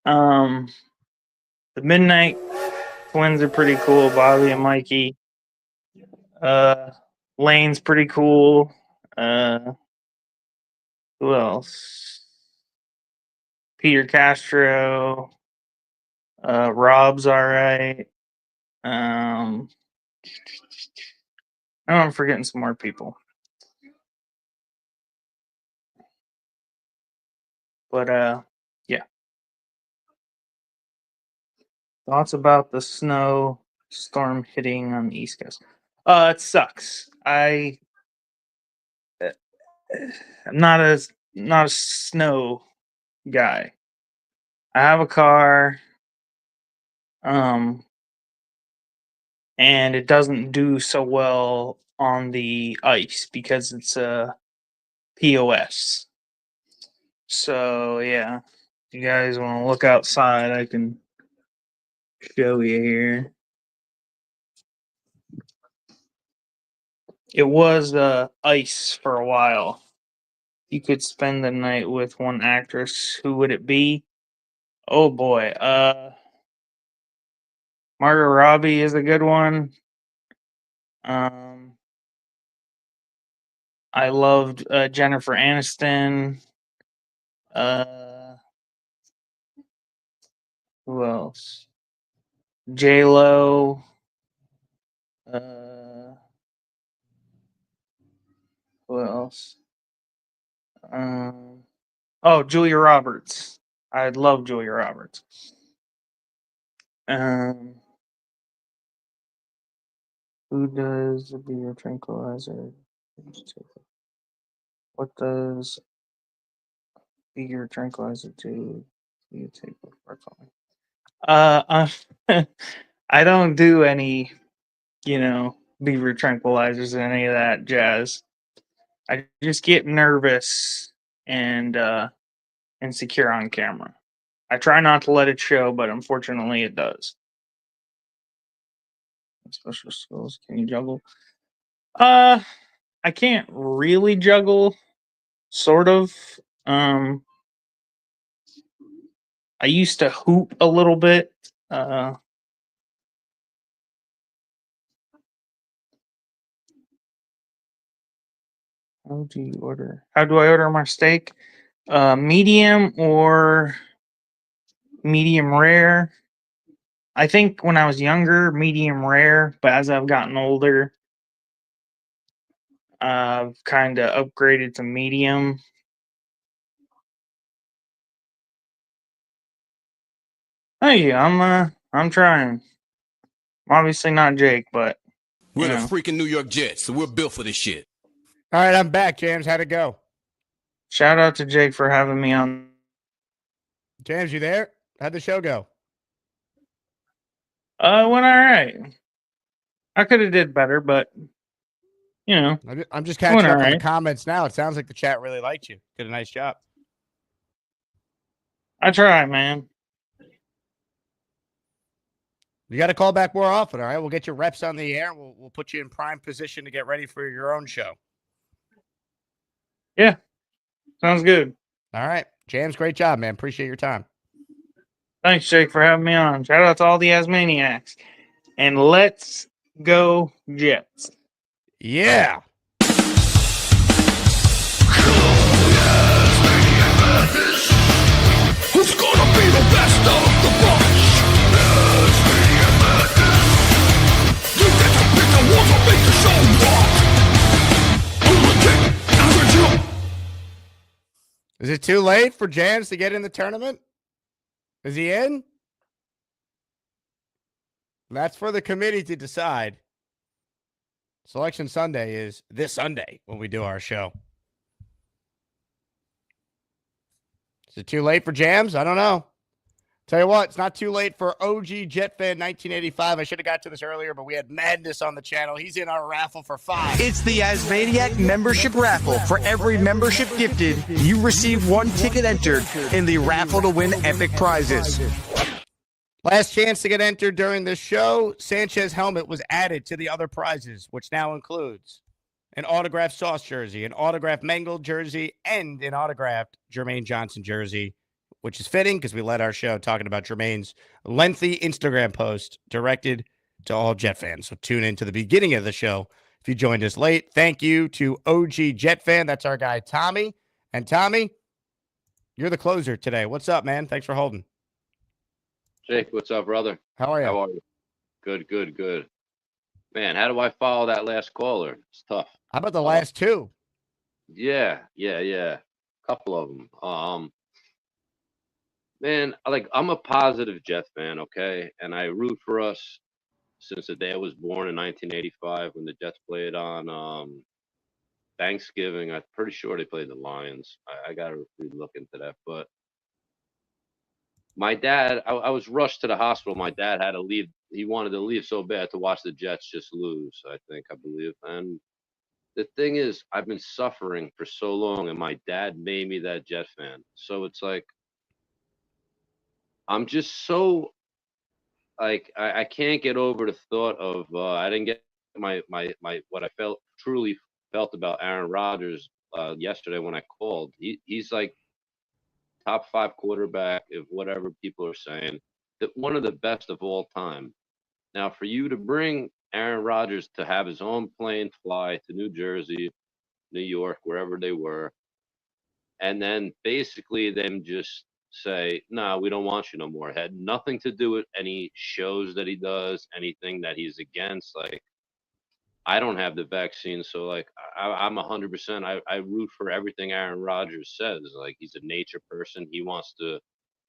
The Midnight Twins are pretty cool, Bobby and Mikey. Lane's pretty cool. Who else? Peter Castro. Rob's all right. I know I'm forgetting some more people. But yeah. Thoughts about the snow storm hitting on the East Coast. It sucks. I'm not a snow guy. I have a car, and it doesn't do so well on the ice because it's a POS. So yeah, if you guys want to look outside, I can show you here. It was ice for a while. You could spend the night with one actress. Who would it be? Oh boy, Margot Robbie is a good one. I loved Jennifer Aniston. Who else? J-Lo. Who else? Julia Roberts. I love Julia Roberts. Who does the beer tranquilizer? What does beer tranquilizer do? You take I don't do any, beaver tranquilizers or any of that jazz. I just get nervous and insecure on camera. I try not to let it show, but unfortunately it does. Special skills, can you juggle? I can't really juggle, sort of. I used to hoop a little bit. How do I order my steak? Medium or medium rare? I think when I was younger, medium rare, but as I've gotten older, I've kind of upgraded to medium. Hey, I'm trying. I'm obviously not Jake, but We're the freaking New York Jets, so we're built for this shit. All right, I'm back, James. How'd it go? Shout out to Jake for having me on. James, you there? How'd the show go? It went all right. I could have did better, but I'm just catching up on the right. comments now. It sounds like the chat really liked you. Did a nice job. I try, man. You got to call back more often, all right? We'll get your reps on the air. We'll put you in prime position to get ready for your own show. Yeah, sounds good. All right. James, great job, man. Appreciate your time. Thanks, Jake, for having me on. Shout out to all the Asmaniacs. And let's go Jets. Yeah. Who's gonna be the best of the bunch? You get to pick the ones that make the show rock. Is it too late for James to get in the tournament? Is he in? That's for the committee to decide. Selection Sunday is this Sunday when we do our show. Is it too late for Jams? I don't know. Tell you what, it's not too late for OG Jet Fan 1985. I should have got to this earlier, but we had Madness on the channel. He's in our raffle for 5. It's the Asmaniac membership raffle. For every membership gifted, you receive 1 ticket entered in the raffle to win epic prizes. Last chance to get entered during this show. Sanchez helmet was added to the other prizes, which now includes an autographed Sauce jersey, an autographed Mangled jersey, and an autographed Jermaine Johnson jersey, which is fitting because we led our show talking about Jermaine's lengthy Instagram post directed to all Jet fans. So tune in to the beginning of the show if you joined us late. Thank you to OG Jet Fan. That's our guy, Tommy. And Tommy, you're the closer today. What's up, man? Thanks for holding. Jake, what's up, brother? How are you? How are you? Good, good, good. Man, how do I follow that last caller? It's tough. How about the last two? Yeah. Couple of them. Man, I'm a positive Jets fan, okay? And I root for us since the day I was born in 1985 when the Jets played on Thanksgiving. I'm pretty sure they played the Lions. I got to look into that. But my dad, I was rushed to the hospital. My dad had to leave. He wanted to leave so bad to watch the Jets just lose, I believe. And the thing is, I've been suffering for so long, and my dad made me that Jet fan. So it's like, I'm just so, like, I can't get over the thought of I didn't get my what I truly felt about Aaron Rodgers yesterday when I called. He's like top 5 quarterback, if whatever people are saying, that one of the best of all time. Now, for you to bring Aaron Rodgers to have his own plane fly to New Jersey, New York, wherever they were, and then basically them just say, "No, we don't want you no more." It had nothing to do with any shows that he does, anything that he's against. Like, I don't have the vaccine, so like I'm 100%. I root for everything Aaron Rodgers says. Like, he's a nature person. He wants to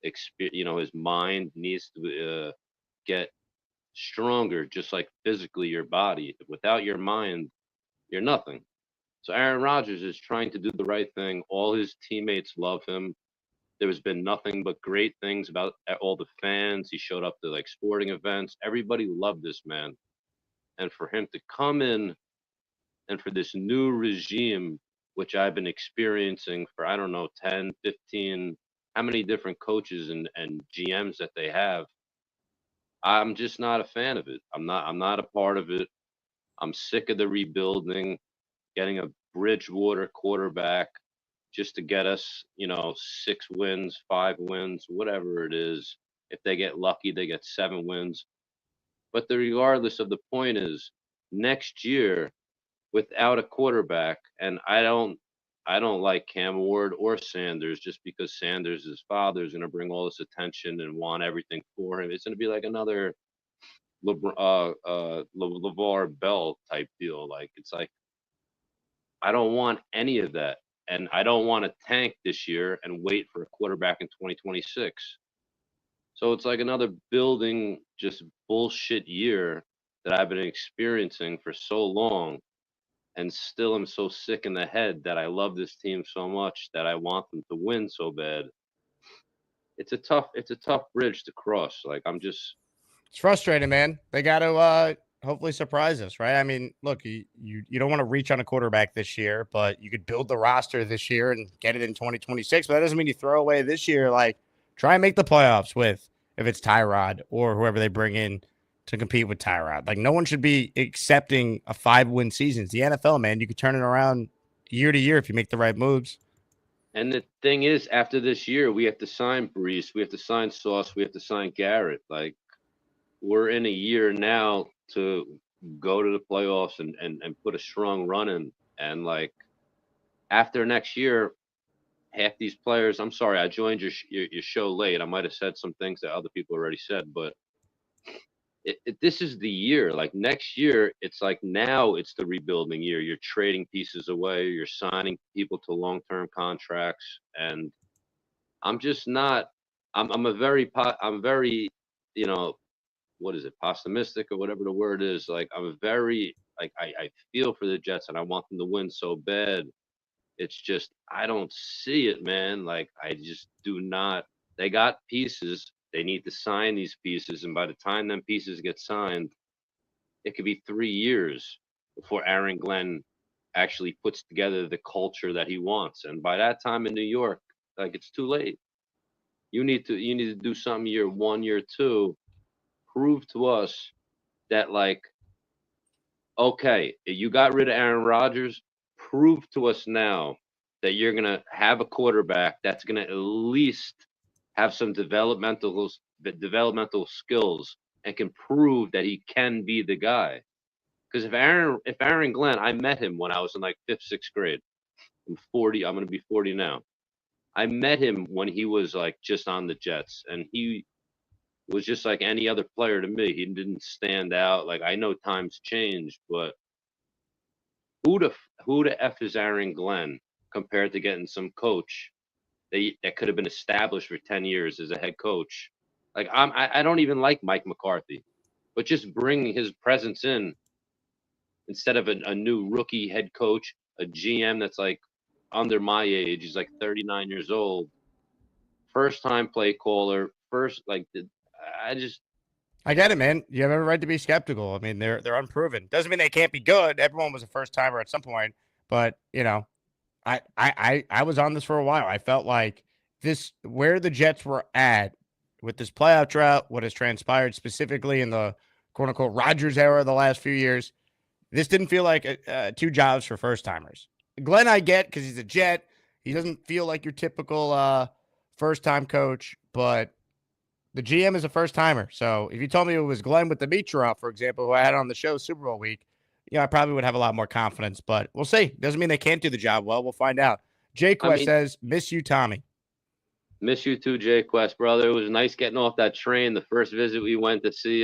experience. His mind needs to get stronger, just like physically your body. Without your mind, you're nothing. So Aaron Rodgers is trying to do the right thing. All his teammates love him. There's been nothing but great things about all the fans. He showed up to like sporting events. Everybody loved this man. And for him to come in and for this new regime, which I've been experiencing for, I don't know, 10, 15, how many different coaches and GMs that they have, I'm just not a fan of it. I'm not a part of it. I'm sick of the rebuilding, getting a Bridgewater quarterback just to get us, 6 wins, 5 wins, whatever it is. If they get lucky, they get 7 wins. But regardless of the point is, next year, without a quarterback, and I don't like Cam Ward or Sanders just because Sanders' his father is going to bring all this attention and want everything for him. It's going to be like another LeVar Bell type deal. Like, it's like, I don't want any of that. And I don't want to tank this year and wait for a quarterback in 2026. So it's like another building, just bullshit year that I've been experiencing for so long. And still I'm so sick in the head that I love this team so much that I want them to win so bad. It's a tough bridge to cross. Like, it's frustrating, man. They got to hopefully surprise us, right? I mean, look, you don't want to reach on a quarterback this year, but you could build the roster this year and get it in 2026. But that doesn't mean you throw away this year. Like, try and make the playoffs with, if it's Tyrod or whoever they bring in to compete with Tyrod. Like, no one should be accepting a 5-win season. It's the NFL, man. You could turn it around year to year if you make the right moves. And the thing is, after this year, we have to sign Brees, we have to sign Sauce, we have to sign Garrett. Like, we're in a year now to go to the playoffs and put a strong run in. And like, after next year, half these players, I'm sorry, I joined your show late. I might have said some things that other people already said, but this is the year. Like, next year, it's like, now it's the rebuilding year. You're trading pieces away. You're signing people to long-term contracts. And I'm just not, I'm very, what is it, pessimistic or whatever the word is. Like, I'm very, like, I feel for the Jets and I want them to win so bad. It's just, I don't see it, man. Like, I just do not. They got pieces. They need to sign these pieces. And by the time them pieces get signed, it could be 3 years before Aaron Glenn actually puts together the culture that he wants. And by that time in New York, like, it's too late. You need to do something year 1, year 2. Prove to us that, like, okay, you got rid of Aaron Rodgers. Prove to us now that you're going to have a quarterback that's going to at least have some developmental skills and can prove that he can be the guy. Because if Aaron Glenn, I met him when I was in like 5th, 6th grade. I'm 40. I'm going to be 40 now. I met him when he was like just on the Jets, and he was just like any other player to me. He didn't stand out. Like, I know times change, but who the F is Aaron Glenn compared to getting some coach that could have been established for 10 years as a head coach? Like, I don't even like Mike McCarthy. but just bring his presence in instead of a new rookie head coach, a GM that's like under my age. He's like 39 years old. First time play caller. I get it, man. You have every right to be skeptical. I mean, they're unproven. Doesn't mean they can't be good. Everyone was a first timer at some point, but I was on this for a while. I felt like this where the Jets were at with this playoff drought, what has transpired specifically in the quote unquote Rodgers era of the last few years. This didn't feel like two jobs for first timers. Glenn, I get because he's a Jet. He doesn't feel like your typical first time coach, but the GM is a first timer. So if you told me it was Glenn with the Mitra, for example, who I had on the show Super Bowl week, I probably would have a lot more confidence, but we'll see. Doesn't mean they can't do the job well. We'll find out. Jay Quest says, miss you, Tommy. Miss you too, Jay Quest, brother. It was nice getting off that train. The first visit we went to see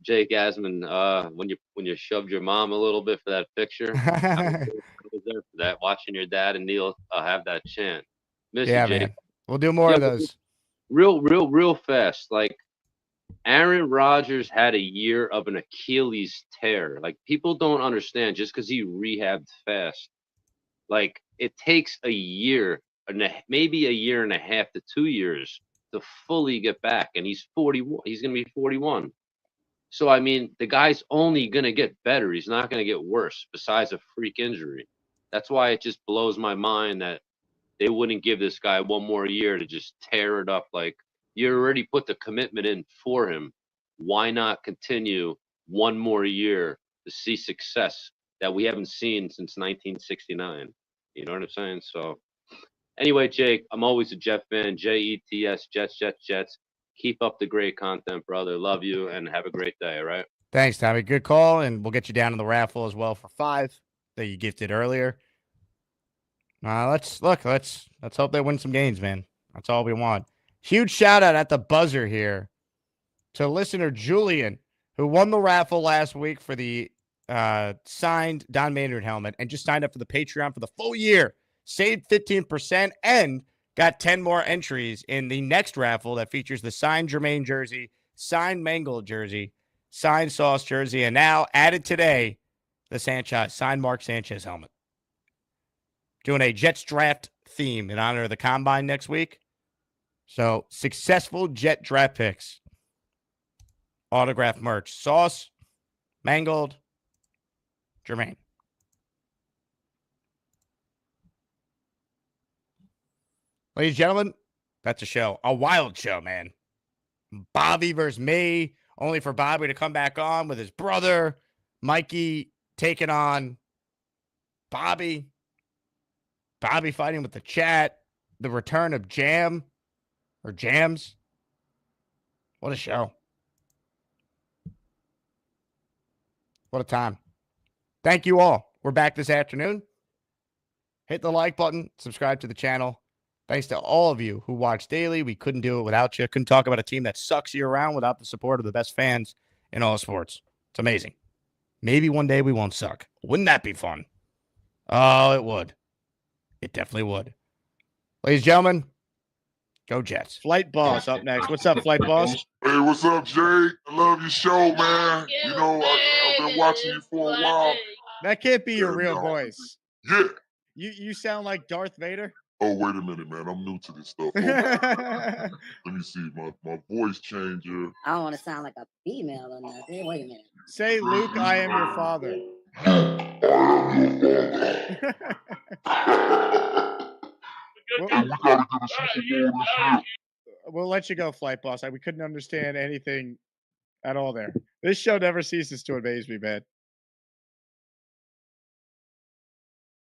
Jake Asman when you shoved your mom a little bit for that picture. I was there for that, watching your dad and Neil have that chant. Miss you, Jake. Man. We'll do more of those. Real fast. Like Aaron Rodgers had a year of an Achilles tear. Like people don't understand just because he rehabbed fast. Like it takes a year. Maybe a year and a half to 2 years to fully get back. And he's 41. He's going to be 41. So, I mean, the guy's only going to get better. He's not going to get worse besides a freak injury. That's why it just blows my mind that they wouldn't give this guy one more year to just tear it up. Like, you already put the commitment in for him. Why not continue one more year to see success that we haven't seen since 1969? You know what I'm saying? So, anyway, Jake, I'm always a Jet fan. Jets, Jets. Keep up the great content, brother. Love you, and have a great day, all right? Thanks, Tommy. Good call, and we'll get you down in the raffle as well for 5 that you gifted earlier. Let's hope they win some games, man. That's all we want. Huge shout out at the buzzer here to listener Julian, who won the raffle last week for the signed Don Maynard helmet and just signed up for the Patreon for the full year. Saved 15% and got 10 more entries in the next raffle that features the signed Jermaine jersey, signed Mangold jersey, signed Sauce jersey, and now added today, the signed Mark Sanchez helmet. Doing a Jets draft theme in honor of the Combine next week. So, successful Jet draft picks. Autographed merch. Sauce, Mangold, Jermaine. Ladies and gentlemen, that's a show. A wild show, man. Bobby versus me. Only for Bobby to come back on with his brother. Mikey taking on Bobby. Bobby fighting with the chat. The return of Jam. Or Jams. What a show. What a time. Thank you all. We're back this afternoon. Hit the like button. Subscribe to the channel. Thanks to all of you who watch daily. We couldn't do it without you. Couldn't talk about a team that sucks you around without the support of the best fans in all sports. It's amazing. Maybe one day we won't suck. Wouldn't that be fun? Oh, it would. It definitely would. Ladies and gentlemen, go Jets. Flight Boss up next. What's up, Flight Boss? Hey, what's up, Jay? I love your show, man. You know, I've been watching you for a while. That can't be your real voice. Yeah. You sound like Darth Vader. Oh, wait a minute, man. I'm new to this stuff. Let me see. My voice changer. I don't want to sound like a female or nothing. Wait a minute. Say, Luke, I am your father. We'll let you go, Flight Boss. We couldn't understand anything at all there. This show never ceases to amaze me, man.